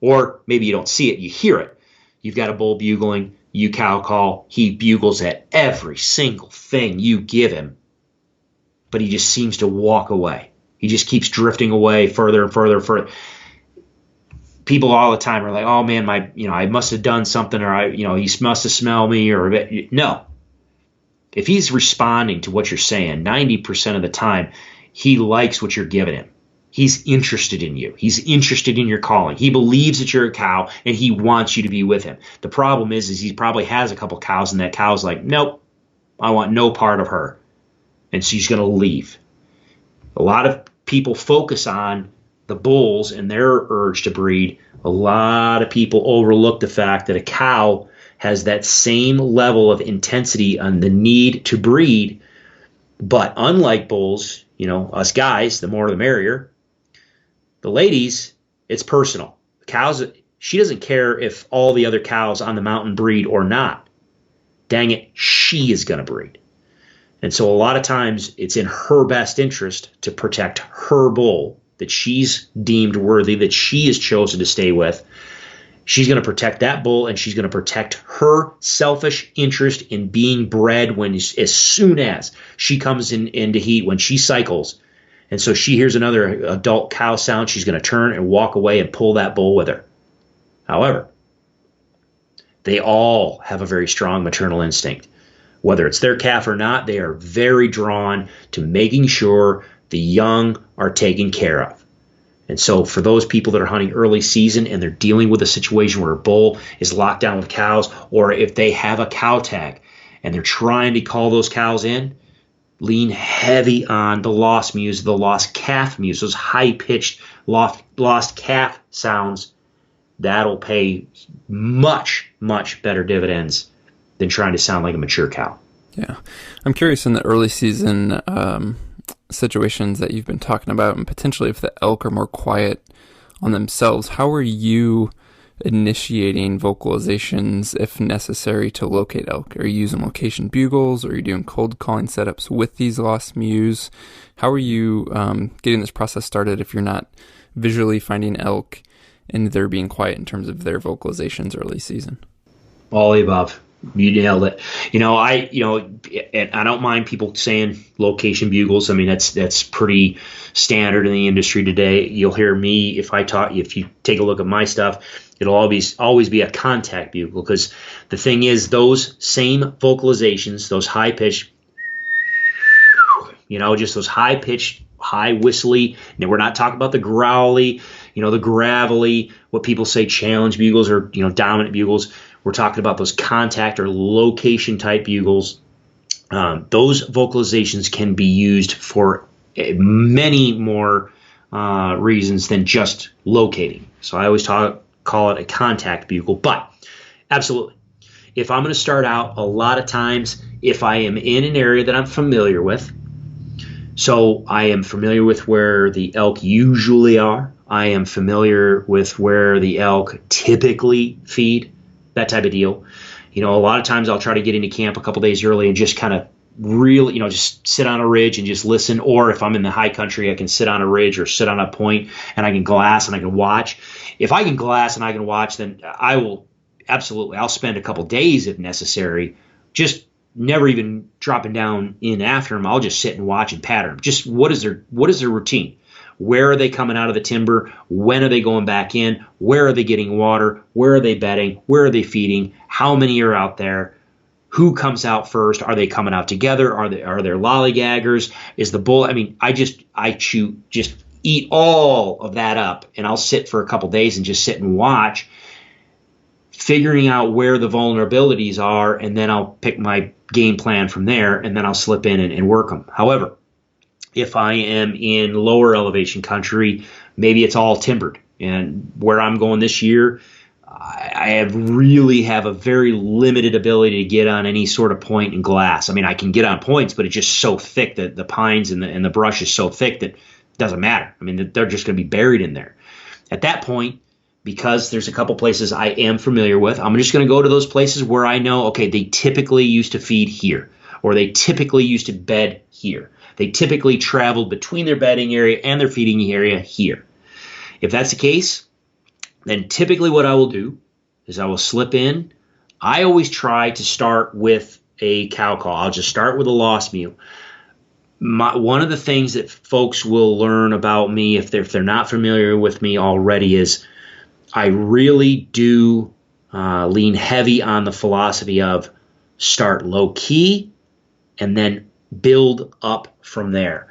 A: or maybe you don't see it, you hear it. You've got a bull bugling, you cow call, he bugles at every single thing you give him, but he just seems to walk away. He just keeps drifting away further and further and further. People all the time are like, oh man, I must have done something, or he must have smelled me, or no. If he's responding to what you're saying, 90% of the time, he likes what you're giving him. He's interested in you. He's interested in your calling. He believes that you're a cow, and he wants you to be with him. The problem is he probably has a couple cows, and that cow's like, nope, I want no part of her. And she's going to leave. A lot of people focus on the bulls and their urge to breed. A lot of people overlook the fact that a cow has that same level of intensity on the need to breed. But unlike bulls, us guys, the more the merrier. The ladies, it's personal. Cows, she doesn't care if all the other cows on the mountain breed or not. Dang it, she is going to breed. And so a lot of times it's in her best interest to protect her bull that she's deemed worthy, that she has chosen to stay with. She's going to protect that bull, and she's going to protect her selfish interest in being bred as soon as she comes into heat, when she cycles. And so she hears another adult cow sound, she's going to turn and walk away and pull that bull with her. However, they all have a very strong maternal instinct. Whether it's their calf or not, they are very drawn to making sure the young are taken care of. And so for those people that are hunting early season and they're dealing with a situation where a bull is locked down with cows, or if they have a cow tag and they're trying to call those cows in, lean heavy on the lost mews, the lost calf mews, those high-pitched lost calf sounds. That'll pay much, much better dividends than trying to sound like a mature cow.
B: Yeah. I'm curious, in the early season situations that you've been talking about, and potentially if the elk are more quiet on themselves, how are you initiating vocalizations if necessary to locate elk? Are you using location bugles, or are you doing cold calling setups with these lost mews? How are you getting this process started if you're not visually finding elk and they're being quiet in terms of their vocalizations early season?
A: All the above. You nailed it. And I don't mind people saying location bugles. I mean, that's pretty standard in the industry today. You'll hear me if you take a look at my stuff, it'll always be a contact bugle, because the thing is, those same vocalizations, those high pitched, just those high pitched, high whistly. Now, we're not talking about the growly, the gravelly, what people say challenge bugles or dominant bugles. We're talking about those contact or location type bugles. Those vocalizations can be used for many more reasons than just locating. So I always call it a contact bugle. But absolutely, if I'm going to start out, a lot of times, if I am in an area that I'm familiar with, so I am familiar with where the elk usually are, I am familiar with where the elk typically feed, that type of deal. A lot of times I'll try to get into camp a couple days early and just kind of really, just sit on a ridge and just listen. Or if I'm in the high country, I can sit on a ridge or sit on a point and I can glass and I can watch. If I can glass and I can watch, then I will absolutely, I'll spend a couple days if necessary, just never even dropping down in after them. I'll just sit and watch and pattern them. Just what is their routine? Where are they coming out of the timber? When are they going back in? Where are they getting water? Where are they bedding? Where are they feeding? How many are out there? Who comes out first? Are they coming out together? Are there lollygaggers? Is the bull? I mean, I just eat all of that up, and I'll sit for a couple days and just sit and watch, figuring out where the vulnerabilities are, and then I'll pick my game plan from there, and then I'll slip in and work them. However, if I am in lower elevation country, maybe it's all timbered. And where I'm going this year, I really have a very limited ability to get on any sort of point in glass. I mean, I can get on points, but it's just so thick that the pines and the brush is so thick that it doesn't matter. I mean, they're just going to be buried in there. At that point, because there's a couple places I am familiar with, I'm just going to go to those places where I know, okay, they typically used to feed here, or they typically used to bed here. They typically traveled between their bedding area and their feeding area here. If that's the case, then typically what I will do is I will slip in. I always try to start with a cow call. I'll just start with a lost mew. One of the things that folks will learn about me if they're not familiar with me already is I really do lean heavy on the philosophy of start low key and then build up from there.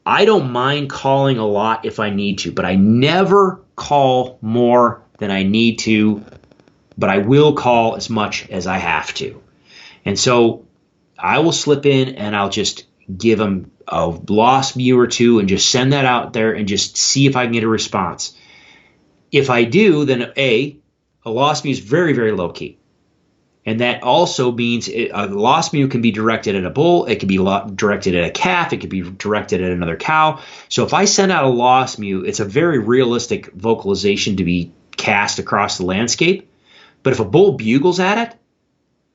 A: I don't mind calling a lot if I need to, but I never call more than I need to, but I will call as much as I have to. And so I will slip in and I'll just give them a lost mew or two and just send that out there and just see if I can get a response. If I do, then a lost mew is very, very low key. And that also means a lost mew can be directed at a bull, it can be directed at a calf, it could be directed at another cow. So if I send out a lost mew, it's a very realistic vocalization to be cast across the landscape. But if a bull bugles at it,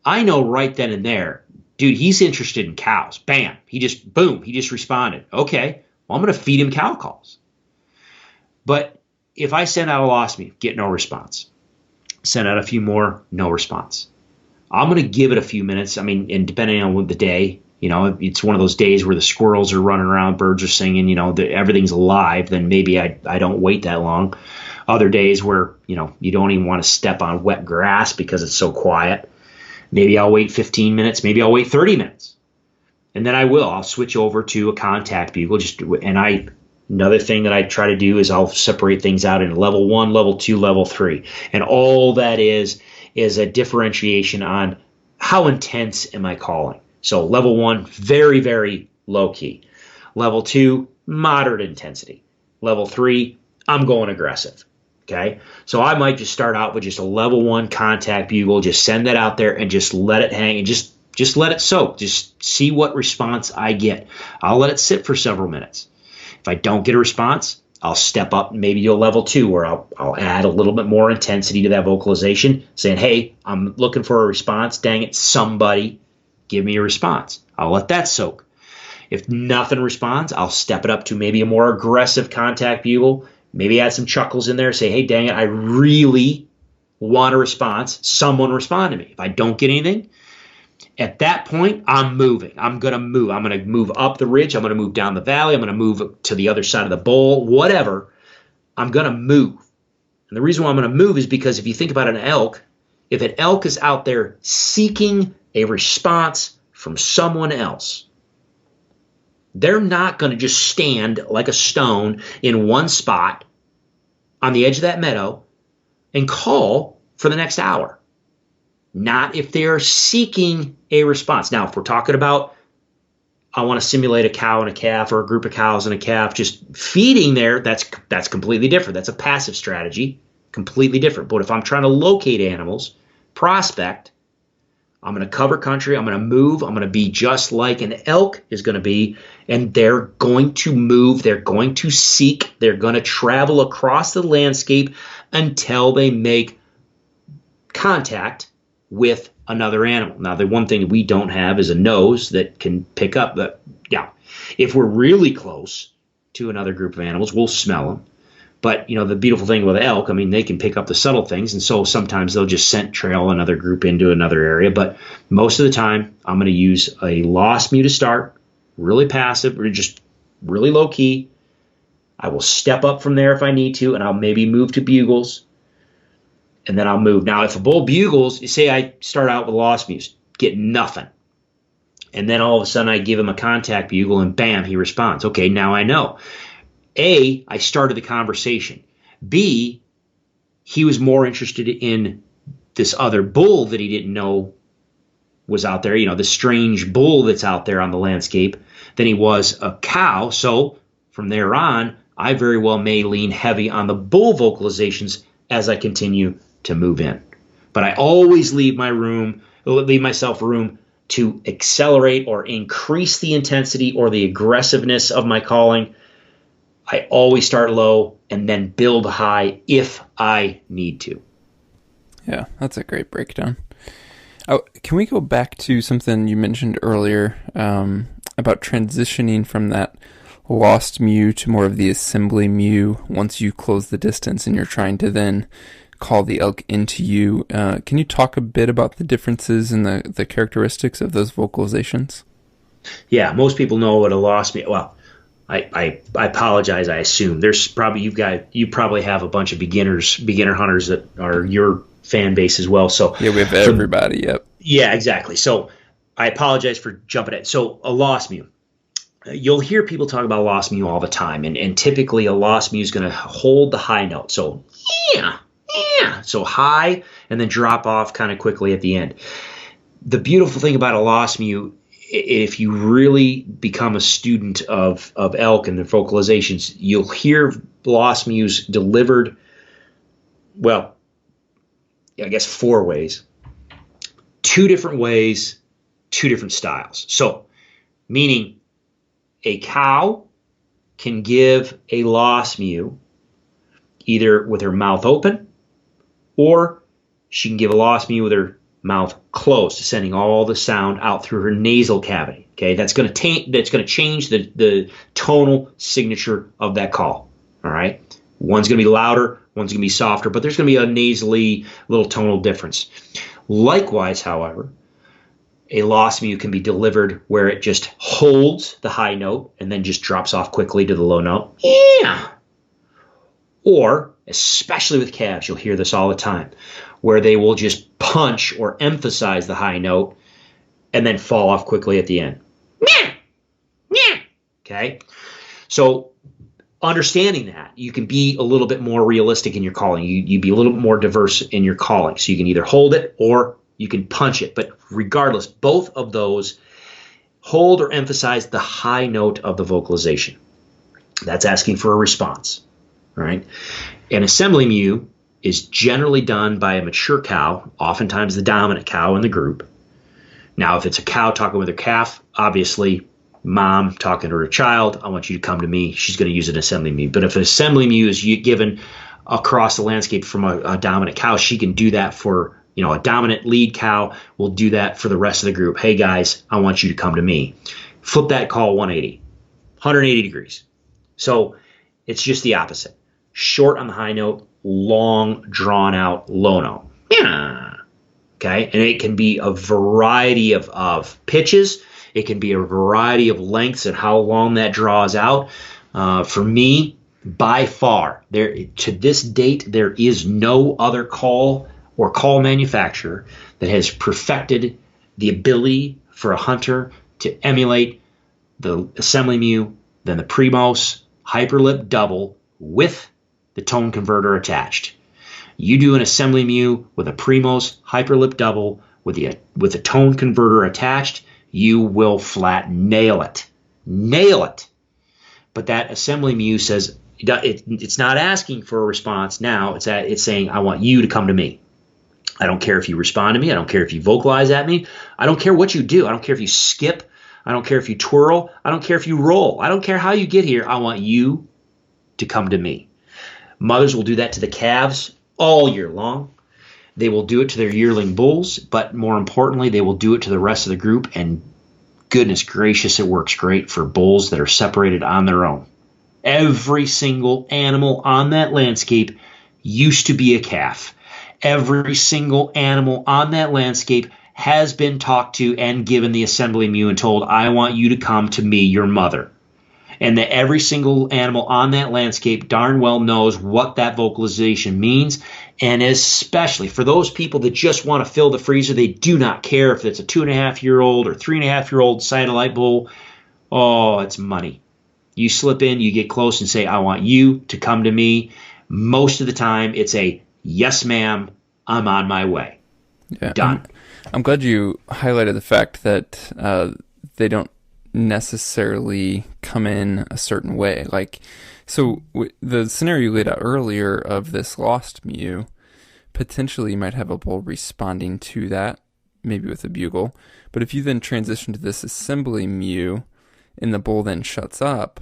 A: I know right then and there, dude, he's interested in cows. Bam, he just responded. Okay, well, I'm going to feed him cow calls. But if I send out a lost mew, get no response. Send out a few more, no response. I'm going to give it a few minutes. I mean, and depending on the day, it's one of those days where the squirrels are running around, birds are singing, everything's alive, then maybe I don't wait that long. Other days where, you don't even want to step on wet grass because it's so quiet. Maybe I'll wait 15 minutes. Maybe I'll wait 30 minutes. And then I'll switch over to a contact bugle. Another thing that I try to do is I'll separate things out into level 1, level 2, level 3. And all that is a differentiation on how intense am I calling. So level 1, very, very low key. Level 2, moderate intensity. Level 3, I'm going aggressive. Okay, so I might just start out with just a level 1 contact bugle, just send that out there and just let it hang and just let it soak. Just see what response I get. I'll let it sit for several minutes. If I don't get a response, I'll step up maybe to a level 2 where I'll add a little bit more intensity to that vocalization, saying, hey, I'm looking for a response. Dang it, somebody give me a response. I'll let that soak. If nothing responds, I'll step it up to maybe a more aggressive contact bugle. Maybe add some chuckles in there, say, hey, dang it, I really want a response. Someone respond to me. If I don't get anything, at that point, I'm moving. I'm going to move. I'm going to move up the ridge. I'm going to move down the valley. I'm going to move to the other side of the bowl, whatever. I'm going to move. And the reason why I'm going to move is because if you think about an elk, if an elk is out there seeking a response from someone else, they're not going to just stand like a stone in one spot on the edge of that meadow and call for the next hour. Not if they're seeking a response. Now, if we're talking about, I want to simulate a cow and a calf or a group of cows and a calf just feeding there, that's completely different. That's a passive strategy, completely different. But if I'm trying to locate animals, prospect, I'm going to cover country. I'm going to move. I'm going to be just like an elk is going to be. And they're going to move. They're going to seek. They're going to travel across the landscape until they make contact with another animal. Now, the one thing we don't have is a nose that can pick up. But yeah, if we're really close to another group of animals, we'll smell them. But, the beautiful thing with elk, I mean, they can pick up the subtle things. And so sometimes they'll just scent trail another group into another area. But most of the time, I'm going to use a lost mew to start, really passive, or just really low key. I will step up from there if I need to, and I'll maybe move to bugles. And then I'll move. Now, if a bull bugles, you say I start out with lost mews, get nothing. And then all of a sudden I give him a contact bugle and bam, he responds. Okay, now I know. A, I started the conversation. B, he was more interested in this other bull that he didn't know was out there, the strange bull that's out there on the landscape, than he was a cow. So from there on, I very well may lean heavy on the bull vocalizations as I continue to move in. But I always leave myself room to accelerate or increase the intensity or the aggressiveness of my calling. I always start low and then build high if I need to.
B: Yeah, that's a great breakdown. Oh, can we go back to something you mentioned earlier about transitioning from that lost mew to more of the assembly mew once you close the distance and you're trying to then call the elk into you? Can you talk a bit about the differences in the characteristics of those vocalizations?
A: Yeah, most people know what a lost mew. Well, I apologize. I assume there's probably you probably have a bunch of beginner hunters that are your fan base as well. So
B: yeah, we have everybody. Yep.
A: Yeah, exactly. So I apologize for jumping at. So a lost mew. You'll hear people talk about a lost mew all the time, and typically a lost mew is going to hold the high note. So yeah, so high and then drop off kind of quickly at the end. The beautiful thing about a lost mew, if you really become a student of elk and their vocalizations, you'll hear lost mews delivered, well, I guess 4 ways. 2 different ways, 2 different styles. So, meaning a cow can give a lost mew either with her mouth open, or she can give a lost mew with her mouth closed, sending all the sound out through her nasal cavity. Okay, that's going to change the tonal signature of that call. All right, one's going to be louder, one's going to be softer, but there's going to be a nasally little tonal difference. Likewise, however, a lost mew can be delivered where it just holds the high note and then just drops off quickly to the low note. Yeah. Or, especially with calves, you'll hear this all the time, where they will just punch or emphasize the high note and then fall off quickly at the end. Okay? So, understanding that, you can be a little bit more realistic in your calling. You be a little bit more diverse in your calling. So you can either hold it or you can punch it. But regardless, both of those hold or emphasize the high note of the vocalization. That's asking for a response. All right? An assembly mew is generally done by a mature cow, oftentimes the dominant cow in the group. Now, if it's a cow talking with her calf, obviously, mom talking to her child, I want you to come to me, she's going to use an assembly mew. But if an assembly mew is given across the landscape from a dominant cow, she can do that for, a dominant lead cow will do that for the rest of the group. Hey, guys, I want you to come to me. Flip that call 180 degrees. So it's just the opposite. Short on the high note, long, drawn-out low note. Yeah. Okay? And it can be a variety of pitches. It can be a variety of lengths and how long that draws out. For me, by far, to this date, there is no other call or call manufacturer that has perfected the ability for a hunter to emulate the assembly mew than the Primos hyperlip double with the tone converter attached. You do an assembly mew with a Primos hyperlip double with a tone converter attached, you will flat nail it. Nail it. But that assembly mew says it's not asking for a response now. It's saying, I want you to come to me. I don't care if you respond to me. I don't care if you vocalize at me. I don't care what you do. I don't care if you skip. I don't care if you twirl. I don't care if you roll. I don't care how you get here. I want you to come to me. Mothers will do that to the calves all year long. They will do it to their yearling bulls, but more importantly, they will do it to the rest of the group, and goodness gracious, it works great for bulls that are separated on their own. Every single animal on that landscape used to be a calf. Every single animal on that landscape has been talked to and given the assembly mew and told, I want you to come to me, your mother. and that every single animal on that landscape darn well knows what that vocalization means. And especially for those people that just want to fill the freezer, they do not care if it's a 2.5-year-old or 3.5-year-old Cytolite bull. Oh, it's money. You slip in, you get close and say, I want you to come to me. Most of the time, it's a yes, ma'am, I'm on my way.
B: Yeah,
A: Done.
B: I'm glad you highlighted the fact that they don't necessarily come in a certain way. Like, so the scenario you laid out earlier of this lost mew, potentially you might have a bull responding to that, maybe with a bugle. But if you then transition to this assembly mew, and the bull then shuts up,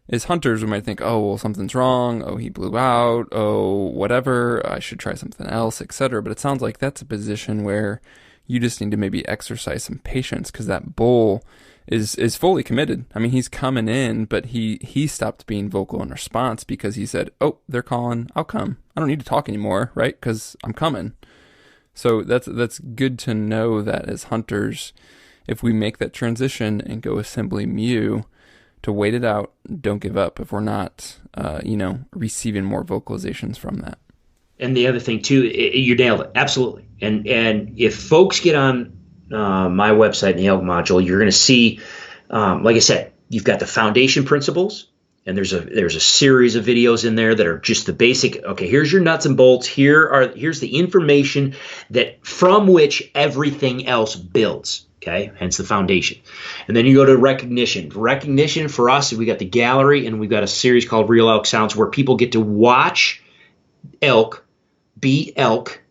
B: as hunters we might think, oh, well, something's wrong, oh, he blew out, oh, whatever, I should try something else, etc. But it sounds like that's a position where you just need to maybe exercise some patience, because that bull is fully committed. I mean, he's coming in, but he stopped being vocal in response because he said, oh, they're calling, I'll come. I don't need to talk anymore, right? Because I'm coming. So that's good to know that as hunters, if we make that transition and go assembly mew, to wait it out, don't give up if we're not, receiving more vocalizations from that.
A: And the other thing too, you nailed it, absolutely. And if folks get on my website in the elk module, you're going to see, like I said, you've got the foundation principles, and there's a series of videos in there that are just the basic. Okay, here's your nuts and bolts. Here's the information that from which everything else builds. Okay, hence the foundation. And then you go to recognition. Recognition for us, we got the gallery, and we've got a series called Real Elk Sounds where people get to watch elk be elk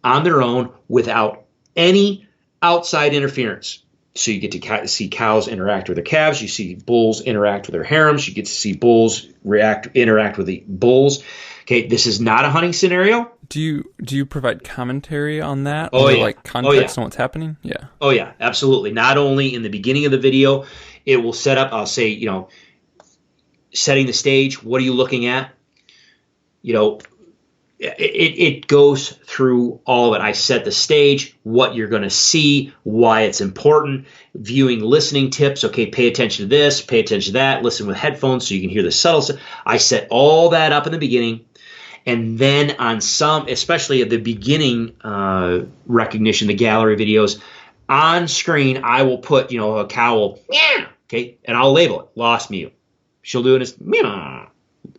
A: on their own without any outside interference. So you get to see cows interact with their calves. You see bulls interact with their harems. You get to see bulls interact with the bulls. Okay, this is not a hunting scenario.
B: Do you provide commentary on that?
A: Oh, yeah.
B: Like context on what's happening? Yeah.
A: Oh, yeah, absolutely. Not only in the beginning of the video, it will set up, I'll say, setting the stage. What are you looking at? It goes through all of it. I set the stage, what you're going to see, why it's important, viewing, listening tips. Okay, pay attention to this, pay attention to that, listen with headphones so you can hear the subtle stuff. I set all that up in the beginning. And then on some, especially at the beginning recognition, the gallery videos, on screen, I will put, a cow will, meow, okay, and I'll label it, lost mew. She'll do it as meow,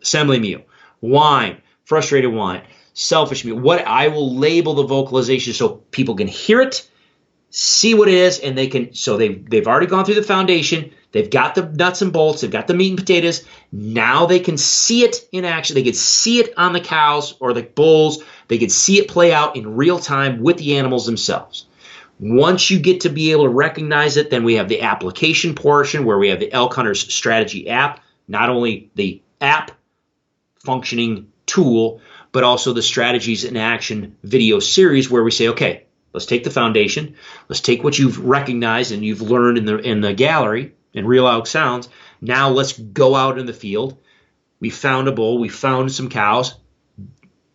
A: assembly mew, whine, frustrated whine, selfish mew. What I will label the vocalization so people can hear it, see what it is, and they can, so they've already gone through the foundation. They've got the nuts and bolts. They've got the meat and potatoes. Now they can see it in action. They can see it on the cows or the bulls. They can see it play out in real time with the animals themselves. Once you get to be able to recognize it, then we have the application portion where we have the Elk Hunters Strategy app, not only the app functioning tool, but also the Strategies in Action video series where we say, okay, let's take the foundation. Let's take what you've recognized and you've learned in the gallery and Real Elk Sounds. Now let's go out in the field. We found a bull. We found some cows.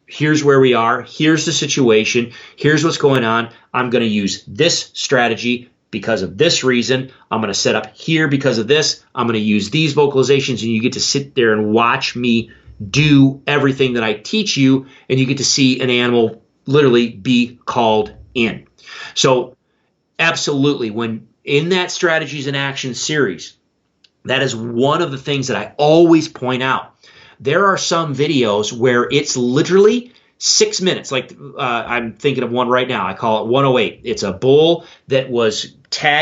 A: Here's where we are. Here's the situation. Here's what's going on. I'm going to use this strategy because of this reason. I'm going to set up here because of this. I'm going to use these vocalizations, and you get to sit there and watch me do everything that I teach you, and you get to see an animal literally be called in. So absolutely, when in that Strategies in Action series, that is one of the things that I always point out. There are some videos where it's literally 6 minutes. Like I'm thinking of one right now. I call it 108. It's a bull that was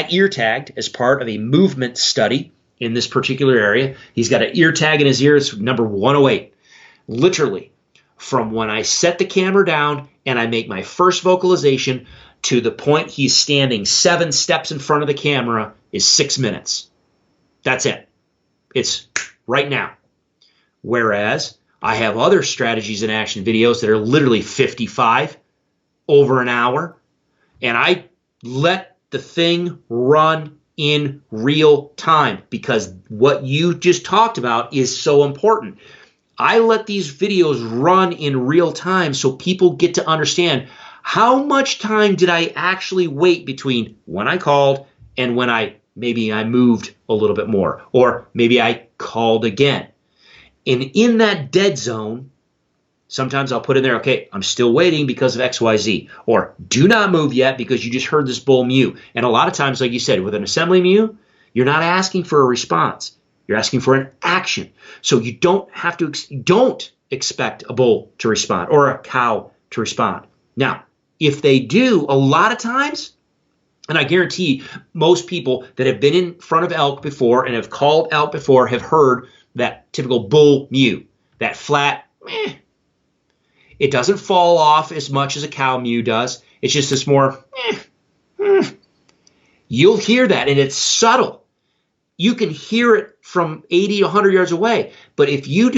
A: ear tagged as part of a movement study in this particular area. He's got an ear tag in his ear. It's number 108. Literally, from when I set the camera down and I make my first vocalization to the point he's standing 7 steps in front of the camera is 6 minutes. That's it. It's right now. Whereas I have other Strategies in Action videos that are literally 55, over an hour, and I let the thing run in real time because what you just talked about is so important. I let these videos run in real time so people get to understand how much time did I actually wait between when I called and when I maybe I moved a little bit more, or maybe I called again. And in that dead zone, sometimes I'll put in there, okay, I'm still waiting because of XYZ, or do not move yet because you just heard this bull mew. And a lot of times, like you said, with an assembly mew, you're not asking for a response. You're asking for an action. So you don't expect a bull to respond or a cow to respond. Now, if they do, a lot of times, and I guarantee most people that have been in front of elk before and have called elk before have heard that typical bull mew, that flat, meh. It doesn't fall off as much as a cow mew does. It's just this more, You'll hear that, and it's subtle. You can hear it from 80 to 100 yards away. But if you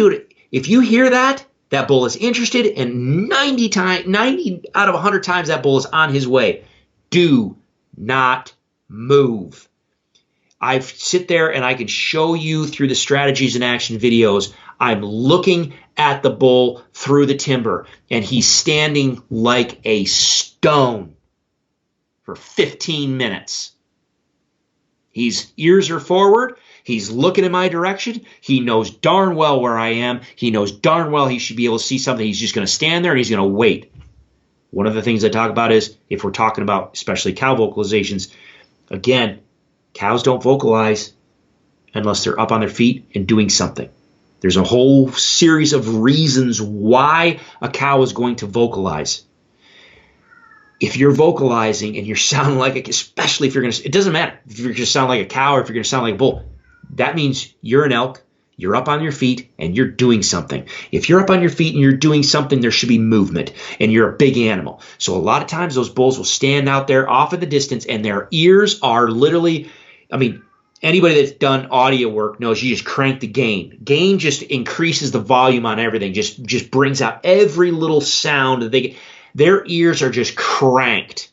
A: hear that bull is interested, and 90 out of 100 times that bull is on his way. Do not move. I sit there and I can show you through the strategies and action videos. I'm looking at the bull through the timber, and he's standing like a stone for 15 minutes. His ears are forward. He's looking in my direction. He knows darn well where I am. He knows darn well he should be able to see something. He's just going to stand there and he's going to wait. One of the things I talk about is, if we're talking about especially cow vocalizations, again, cows don't vocalize unless they're up on their feet and doing something. There's a whole series of reasons why a cow is going to vocalize. If you're vocalizing and you're sounding like especially if you're going to, it doesn't matter if you're going to sound like a cow or if you're going to sound like a bull. That means you're an elk, you're up on your feet, and you're doing something. If you're up on your feet and you're doing something, there should be movement, and you're a big animal. So a lot of times those bulls will stand out there off in the distance, and their ears are literally, anybody that's done audio work knows you just crank the gain. Gain just increases the volume on everything, just brings out every little sound that they get. Their ears are just cranked,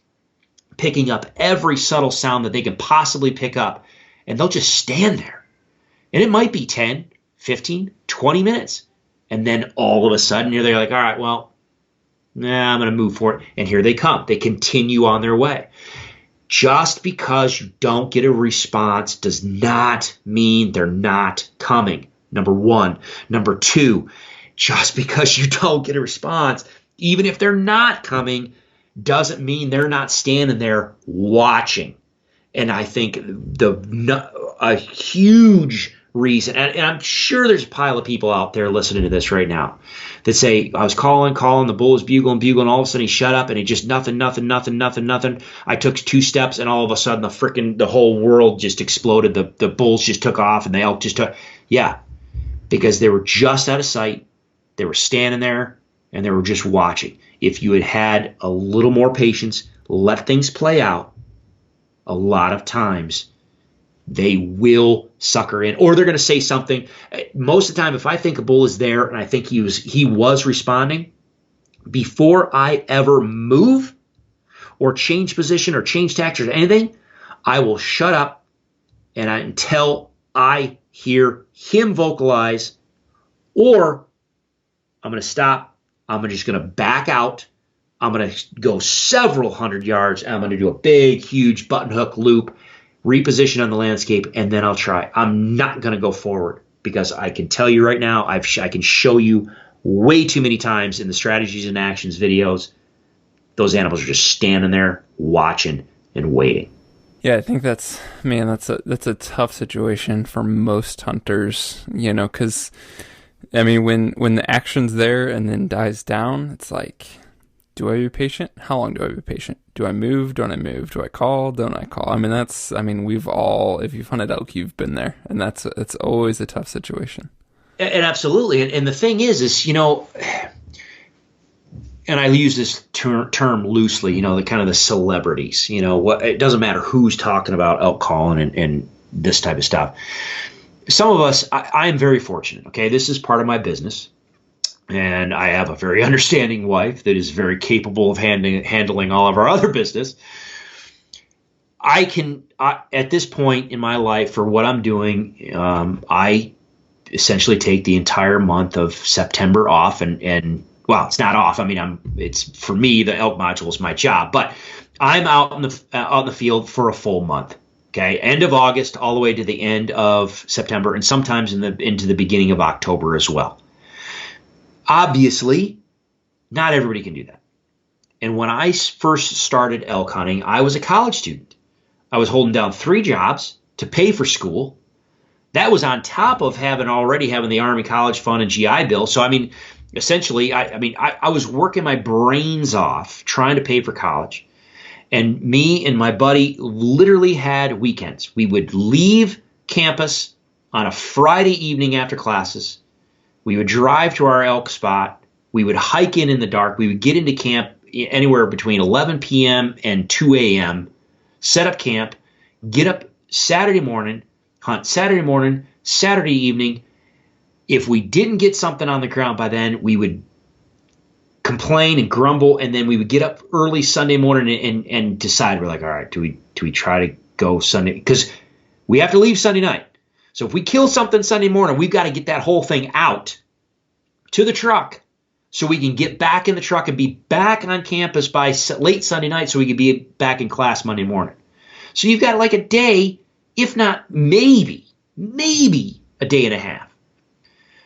A: picking up every subtle sound that they can possibly pick up, and they'll just stand there. And it might be 10, 15, 20 minutes. And then all of a sudden you're there like, all right, well, I'm going to move for it. And here they come. They continue on their way. Just because you don't get a response does not mean they're not coming. Number one. Number two, just because you don't get a response, even if they're not coming, doesn't mean they're not standing there watching. And I think a huge reason, and I'm sure there's a pile of people out there listening to this right now that say, I was calling, the bull was bugling, and all of a sudden he shut up and he just nothing. I took 2 steps and all of a sudden the whole world just exploded. The bulls just took off and the elk just took. Yeah, because they were just out of sight. They were standing there and they were just watching. If you had a little more patience, let things play out, a lot of times they will sucker in, or they're going to say something. Most of the time, if I think a bull is there and I think he was responding, before I ever move or change position or change tactics or anything, I will shut up until I hear him vocalize, or I'm going to stop. I'm just going to back out. I'm going to go several hundred yards. I'm going to do a big, huge button hook loop, reposition on the landscape, and then I'll try. I'm not going to go forward because I can tell you right now, I can show you way too many times in the strategies and actions videos, those animals are just standing there watching and waiting.
B: Yeah, I think that's a tough situation for most hunters, because when the action's there and then dies down, it's like, do I be patient? How long do I be patient? Do I move? Don't I move? Do I call? Don't I call? We've all, if you've hunted elk, you've been there, and it's always a tough situation.
A: And absolutely. And the thing is, and I use this term loosely, the kind of the celebrities, it doesn't matter who's talking about elk calling and this type of stuff. Some of us, I am very fortunate. Okay. This is part of my business. And I have a very understanding wife that is very capable of handling all of our other business. At this point in my life, for what I'm doing, I essentially take the entire month of September off, and well, it's not off. It's for me, the elk module is my job, but I'm out in the field for a full month. Okay, end of August all the way to the end of September, and sometimes into the beginning of October as well. Obviously, not everybody can do that. And when I first started elk hunting, I was a college student. I was holding down 3 jobs to pay for school. That was on top of already having the Army College Fund and GI Bill. So, I mean, essentially, I was working my brains off trying to pay for college. And me and my buddy literally had weekends. We would leave campus on a Friday evening after classes. We would drive to our elk spot. We would hike in the dark. We would get into camp anywhere between 11 p.m. and 2 a.m., set up camp, get up Saturday morning, hunt Saturday morning, Saturday evening. If we didn't get something on the ground by then, we would complain and grumble, and then we would get up early Sunday morning and decide. We're like, all right, do we try to go Sunday? Because we have to leave Sunday night. So if we kill something Sunday morning, we've got to get that whole thing out to the truck so we can get back in the truck and be back on campus by late Sunday night so we can be back in class Monday morning. So you've got like a day, if not maybe a day and a half.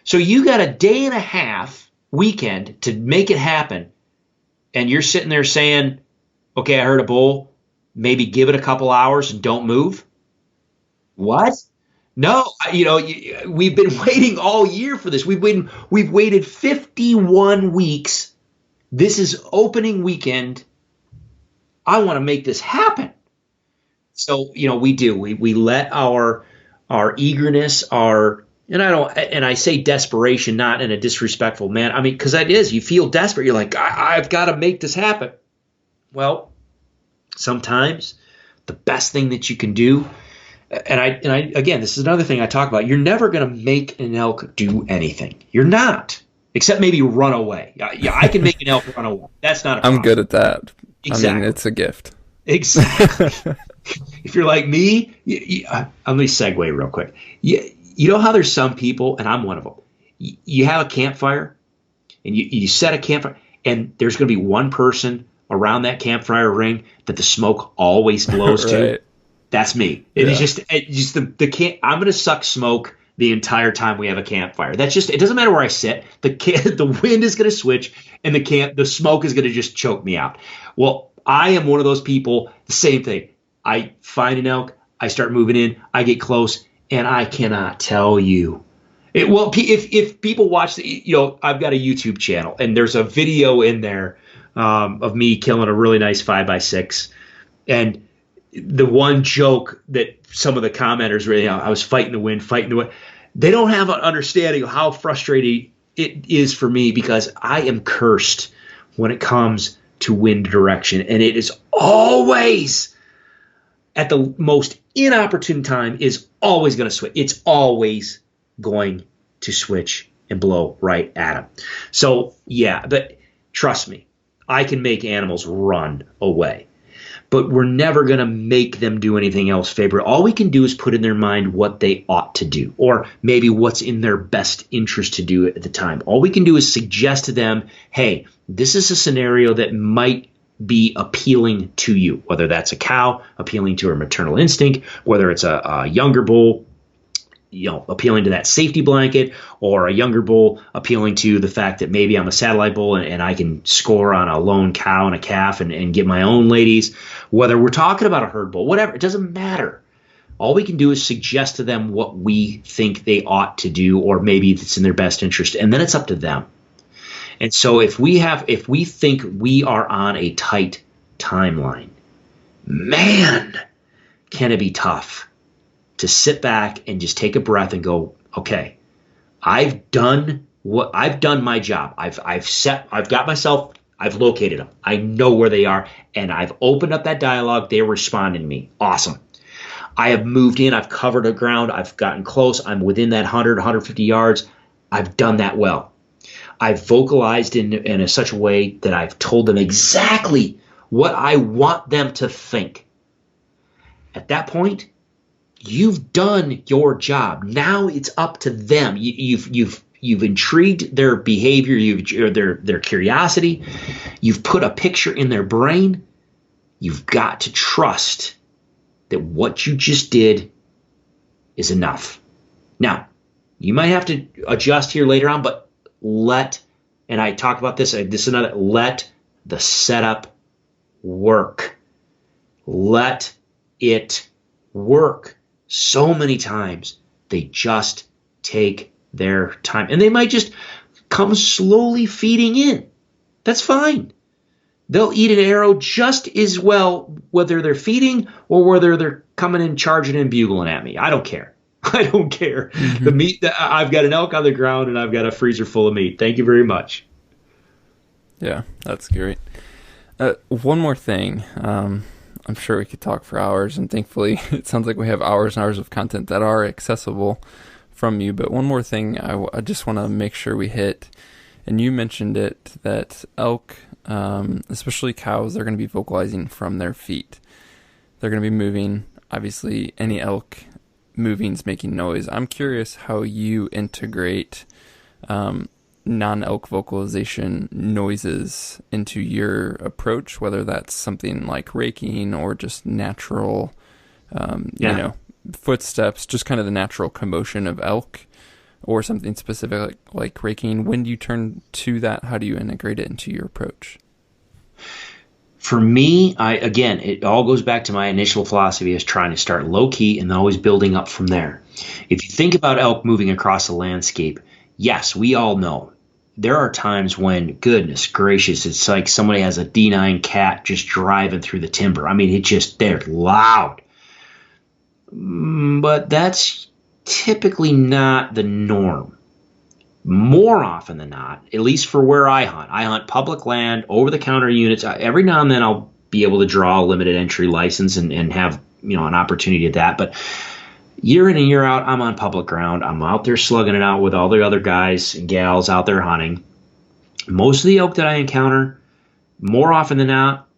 A: So you got a day and a half weekend to make it happen, and you're sitting there saying, okay, I heard a bull, maybe give it a couple hours and don't move. What? No, we've been waiting all year for this. We've waited 51 weeks. This is opening weekend. I want to make this happen. So, we let our eagerness, and I say desperation, not in a disrespectful manner. I mean, because that is, you feel desperate. You're like, I've got to make this happen. Well, sometimes the best thing that you can do, and I again, this is another thing I talk about. You're never going to make an elk do anything. You're not, except maybe run away. Yeah, I can make an elk run away. That's not a problem.
B: I'm good at that.
A: Exactly.
B: I mean, it's a gift.
A: Exactly. If you're like me, let me segue real quick. You know how there's some people, and I'm one of them, you have a campfire, and you set a campfire, and there's going to be one person around that campfire ring that the smoke always blows
B: Right.
A: to. That's me. It's just the camp. I'm going to suck smoke the entire time we have a campfire. That's just, it doesn't matter where I sit. The wind is going to switch, and the smoke is going to just choke me out. Well, I am one of those people. The same thing. I find an elk, I start moving in, I get close, and I cannot tell you. If people watch I've got a YouTube channel, and there's a video in there of me killing a really nice 5x6, and the one joke that some of the commenters really, I was fighting the wind. They don't have an understanding of how frustrating it is for me, because I am cursed when it comes to wind direction, and it is always at the most inopportune time is always going to switch. It's always going to switch and blow right at them. So yeah, but trust me, I can make animals run away, but we're never going to make them do anything else favorite. All we can do is put in their mind what they ought to do, or maybe what's in their best interest to do at the time. All we can do is suggest to them, hey, this is a scenario that might be appealing to you, whether that's a cow appealing to her maternal instinct, whether it's a younger bull, appealing to that safety blanket, or a younger bull appealing to the fact that maybe I'm a satellite bull and I can score on a lone cow and a calf and get my own ladies, whether we're talking about a herd bull, whatever, it doesn't matter. All we can do is suggest to them what we think they ought to do, or maybe it's in their best interest, and then it's up to them. And so if we think we are on a tight timeline, man, can it be tough to sit back and just take a breath and go, okay, I've done my job. I've located them. I know where they are, and I've opened up that dialogue. They're responding to me. Awesome. I have moved in. I've covered the ground. I've gotten close. I'm within that 100, 150 yards. I've done that well. I've vocalized in such a way that I've told them exactly what I want them to think. At that point, you've done your job. Now it's up to them. You've intrigued their behavior, their curiosity. You've put a picture in their brain. You've got to trust that what you just did is enough. Now, you might have to adjust here later on, but and I talk about this is another, let the setup work. Let it work. So many times they just take their time, and they might just come slowly feeding in. That's fine. They'll eat an arrow just as well whether they're feeding or whether they're coming in, charging and bugling at me. I don't care. I don't care. Mm-hmm. The meat, I've got an elk on the ground and I've got a freezer full of meat. Thank you very much.
B: Yeah, that's great. One more thing. I'm sure we could talk for hours, and thankfully it sounds like we have hours and hours of content that are accessible from you. But one more thing I just want to make sure we hit, and you mentioned it, that elk, especially cows, they're going to be vocalizing from their feet. They're going to be moving. Obviously, any elk moving is making noise. I'm curious how you integrate non-elk vocalization noises into your approach, whether that's something like raking or just natural, footsteps, just kind of the natural commotion of elk, or something specific like raking. When do you turn to that? How do you integrate it into your approach?
A: For me, it all goes back to my initial philosophy is trying to start low key and always building up from there. If you think about elk moving across the landscape, yes, we all know there are times when, goodness gracious, it's like somebody has a D9 cat just driving through the timber. I mean, they're loud. But that's typically not the norm. More often than not, at least for where I hunt public land, over-the-counter units. Every now and then I'll be able to draw a limited entry license and have an opportunity at that. But year in and year out, I'm on public ground. I'm out there slugging it out with all the other guys and gals out there hunting. Most of the elk that I encounter, more often than not,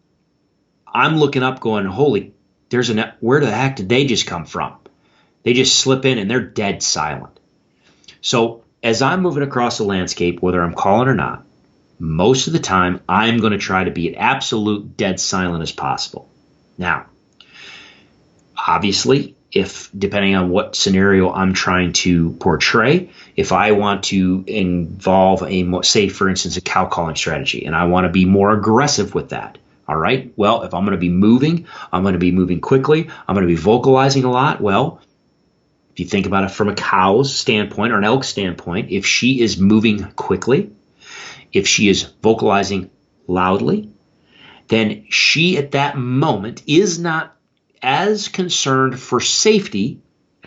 A: I'm looking up going, holy, where the heck did they just come from? They just slip in and they're dead silent. So as I'm moving across the landscape, whether I'm calling or not, most of the time I'm going to try to be at absolute dead silent as possible. Now, obviously, depending on what scenario I'm trying to portray, if I want to involve say, for instance, a cow calling strategy, and I want to be more aggressive with that, all right? Well, if I'm going to be moving, I'm going to be moving quickly, I'm going to be vocalizing a lot. Well, if you think about it from a cow's standpoint or an elk standpoint, if she is moving quickly, if she is vocalizing loudly, then she at that moment is not as concerned for safety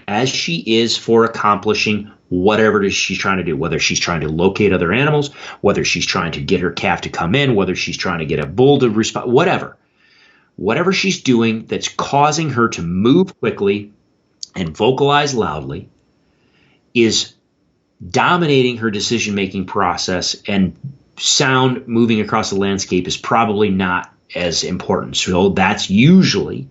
A: as she is for accomplishing whatever it is she's trying to do, whether she's trying to locate other animals, whether she's trying to get her calf to come in, whether she's trying to get a bull to respond, whatever she's doing that's causing her to move quickly and vocalize loudly is dominating her decision-making process, and sound moving across the landscape is probably not as important. So that's usually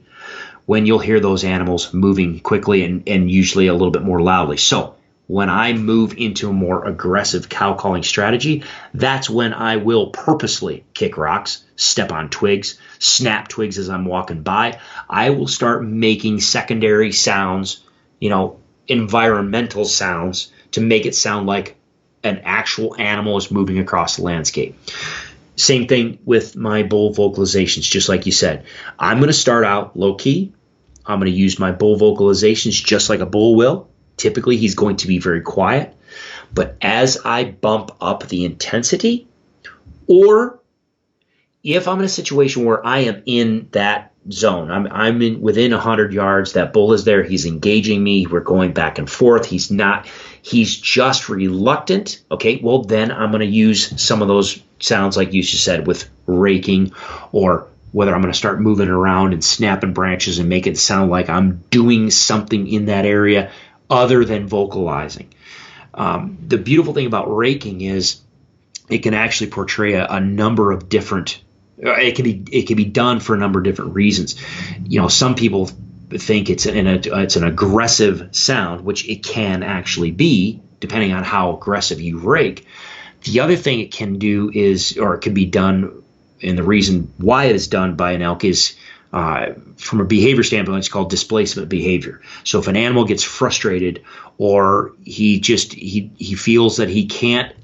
A: when you'll hear those animals moving quickly and usually a little bit more loudly. So when I move into a more aggressive cow calling strategy, that's when I will purposely kick rocks, step on twigs, snap twigs as I'm walking by. I will start making secondary sounds, environmental sounds, to make it sound like an actual animal is moving across the landscape. Same thing with my bull vocalizations, just like you said. I'm going to start out low key. I'm going to use my bull vocalizations just like a bull will. Typically, he's going to be very quiet. But as I bump up the intensity, or if I'm in a situation where I am in that zone, I'm in within 100 yards, that bull is there, he's engaging me, we're going back and forth, he's just reluctant, okay, well then I'm going to use some of those sounds like you just said with raking, or whether I'm going to start moving around and snapping branches and make it sound like I'm doing something in that area other than vocalizing. The beautiful thing about raking is it can actually portray a number of different. It can be done for a number of different reasons. Some people think it's an aggressive sound, which it can actually be, depending on how aggressive you rake. The other thing it can do is, or it can be done, and the reason why it is done by an elk is from a behavior standpoint, it's called displacement behavior. So if an animal gets frustrated, or he feels that he can't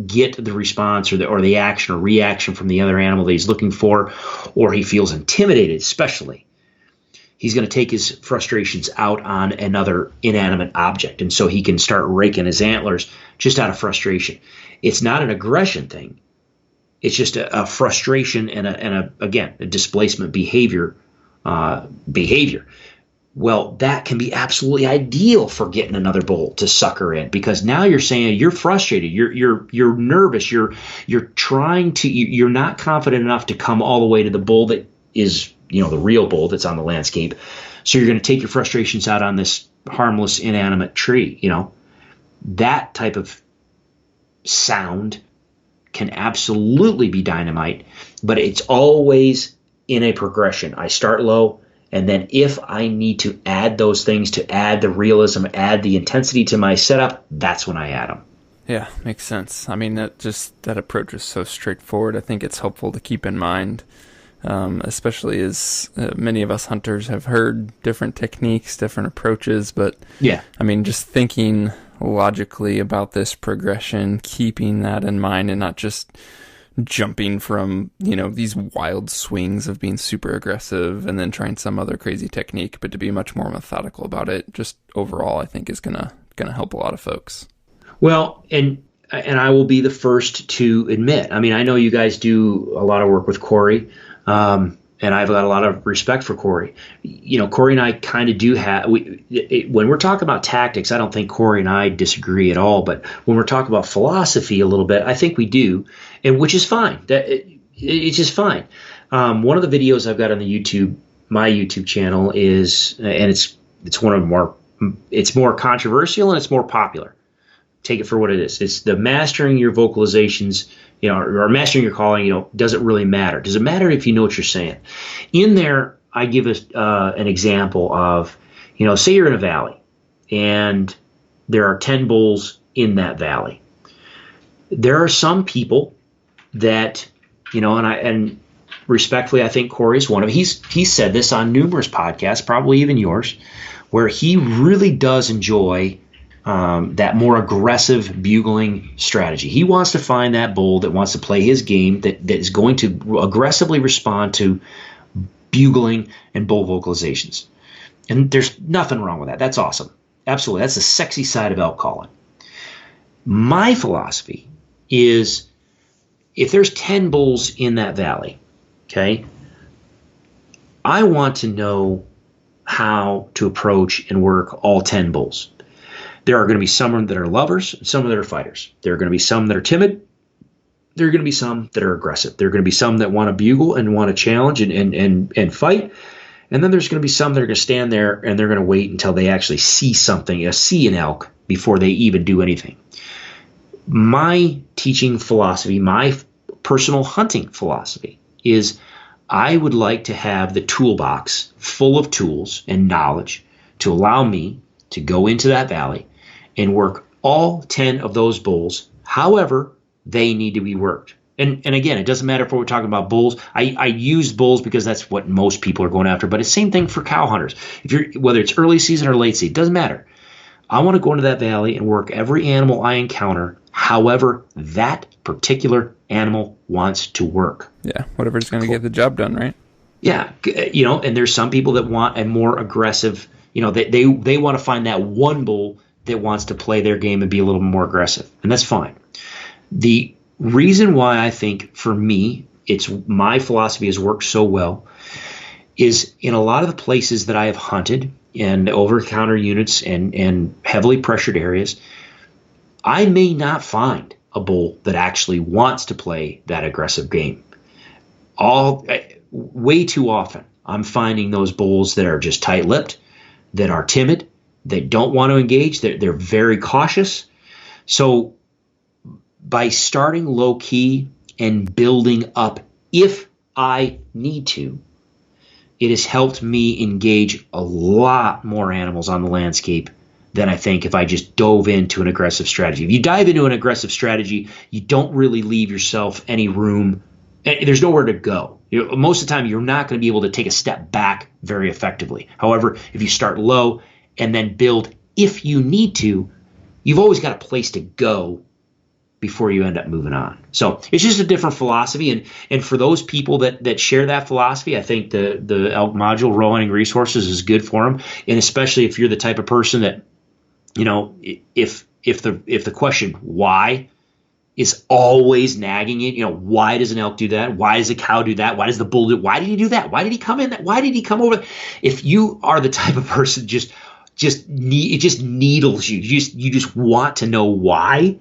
A: get the response or the action or reaction from the other animal that he's looking for, or he feels intimidated, especially, he's going to take his frustrations out on another inanimate object. And so he can start raking his antlers just out of frustration. It's not an aggression thing. It's just a frustration and a displacement behavior. Well, that can be absolutely ideal for getting another bull to sucker in, because now you're saying you're frustrated, you're nervous, you're not confident enough to come all the way to the bull that is, the real bull that's on the landscape. So you're going to take your frustrations out on this harmless inanimate tree. That type of sound can absolutely be dynamite, but it's always in a progression. I start low, and then if I need to add those things to add the realism, add the intensity to my setup, that's when I add them.
B: Yeah, makes sense. I mean, that approach is so straightforward. I think it's helpful to keep in mind, especially as many of us hunters have heard different techniques, different approaches, but
A: yeah,
B: I mean, just thinking logically about this progression, keeping that in mind, and not just jumping from, these wild swings of being super aggressive and then trying some other crazy technique, but to be much more methodical about it, just overall, I think is gonna help a lot of folks.
A: Well, and I will be the first to admit, I mean, I know you guys do a lot of work with Corey, and I've got a lot of respect for Corey. Corey and I kind of do have, when we're talking about tactics, I don't think Corey and I disagree at all. But when we're talking about philosophy a little bit, I think we do, and which is fine. It's just fine. One of the videos I've got on my YouTube channel is, and it's it's more controversial and it's more popular. Take it for what it is. It's the mastering your vocalizations, or mastering your calling, does it really matter? Does it matter if you know what you're saying? In there, I give an example of, say you're in a valley and there are 10 bulls in that valley. There are some people that, and respectfully, I think Corey's one of them. He's said this on numerous podcasts, probably even yours, where he really does enjoy that more aggressive bugling strategy. He wants to find that bull that wants to play his game, that is going to aggressively respond to bugling and bull vocalizations. And there's nothing wrong with that. That's awesome. Absolutely. That's the sexy side of elk calling. My philosophy is, if there's 10 bulls in that valley, okay, I want to know how to approach and work all 10 bulls. There are going to be some that are lovers, some that are fighters. There are going to be some that are timid. There are going to be some that are aggressive. There are going to be some that want to bugle and want to challenge and fight. And then there's going to be some that are going to stand there and they're going to wait until they actually see something, see an elk, before they even do anything. My teaching philosophy, my personal hunting philosophy is, I would like to have the toolbox full of tools and knowledge to allow me to go into that valley and work all 10 of those bulls however they need to be worked. And again, it doesn't matter if we're talking about bulls. I use bulls because that's what most people are going after, but it's the same thing for cow hunters. Whether it's early season or late season, it doesn't matter. I want to go into that valley and work every animal I encounter however that particular animal wants to work.
B: Yeah, whatever's going to get the job done, right?
A: Yeah, and there's some people that want a more aggressive, they want to find that one bull that wants to play their game and be a little more aggressive, and that's fine. The reason why I think, for me, my philosophy has worked so well is, in a lot of the places that I have hunted and over-counter units and heavily pressured areas, I may not find a bull that actually wants to play that aggressive game. Way too often, I'm finding those bulls that are just tight-lipped, that are timid, they don't want to engage, they're very cautious. So by starting low-key and building up if I need to, it has helped me engage a lot more animals on the landscape than I think if I just dove into an aggressive strategy. If you dive into an aggressive strategy, you don't really leave yourself any room. There's nowhere to go. Most of the time, you're not going to be able to take a step back very effectively. However, if you start low and then build if you need to, you've always got a place to go before you end up moving on. So it's just a different philosophy. And for those people that share that philosophy, I think the elk module Rowe Hunting Resources is good for them. And especially if you're the type of person that, if the question why is always nagging you, why does an elk do that? Why does a cow do that? Why does the bull do? Why did he do that? Why did he come in that? Why did he come over? If you are the type of person it just needles you. You just want to know why.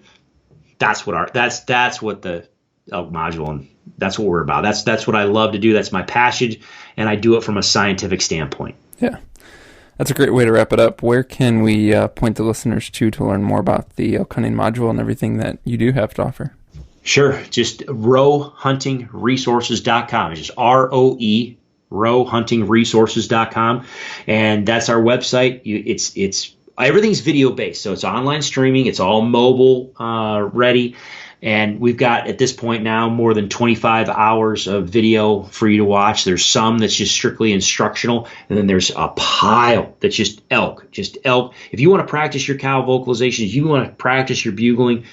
A: That's what the elk module, and that's what we're about. That's what I love to do. That's my passion, and I do it from a scientific standpoint.
B: Yeah, that's a great way to wrap it up. Where can we point the listeners to learn more about the elk hunting module and everything that you do have to offer?
A: Sure, just rowehuntingresources.com. It's just ROE. rowehuntingresources.com, and that's our website. It's everything's video based, so it's online streaming. It's all mobile ready, and we've got at this point now more than 25 hours of video for you to watch. There's some that's just strictly instructional, and then there's a pile that's just elk. If you want to practice your cow vocalizations, you want to practice your bugling,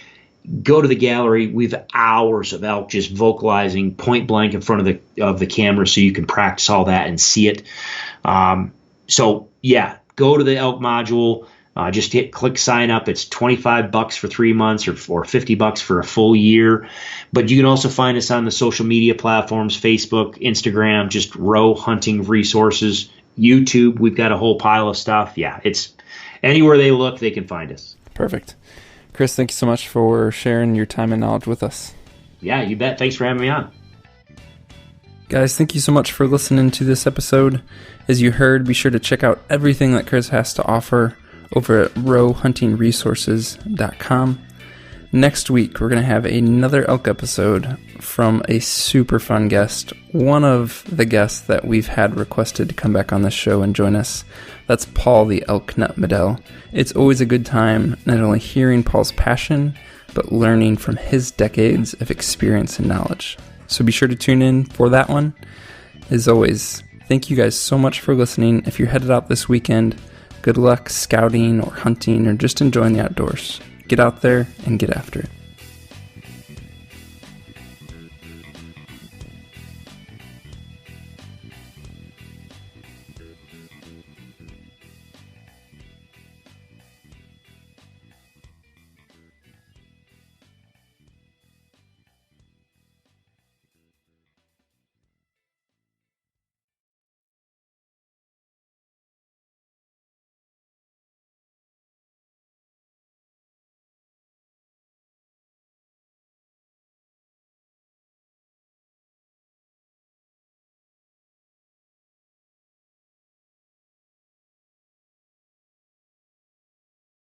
A: go to the gallery. We've hours of elk just vocalizing point blank in front of the camera, so you can practice all that and see it. So yeah, go to the elk module. Just click sign up. It's $25 for 3 months or $50 for a full year. But you can also find us on the social media platforms: Facebook, Instagram, just Rowe Hunting Resources, YouTube. We've got a whole pile of stuff. Yeah, it's anywhere they look, they can find us.
B: Perfect. Chris, thank you so much for sharing your time and knowledge with us.
A: Yeah, you bet. Thanks for having me on.
B: Guys, thank you so much for listening to this episode. As you heard, be sure to check out everything that Chris has to offer over at rowehuntingresources.com. Next week, we're going to have another elk episode from a super fun guest, one of the guests that we've had requested to come back on this show and join us. That's Paul the Elk Nut Medell. It's always a good time not only hearing Paul's passion, but learning from his decades of experience and knowledge. So be sure to tune in for that one. As always, thank you guys so much for listening. If you're headed out this weekend, good luck scouting or hunting or just enjoying the outdoors. Get out there and get after it.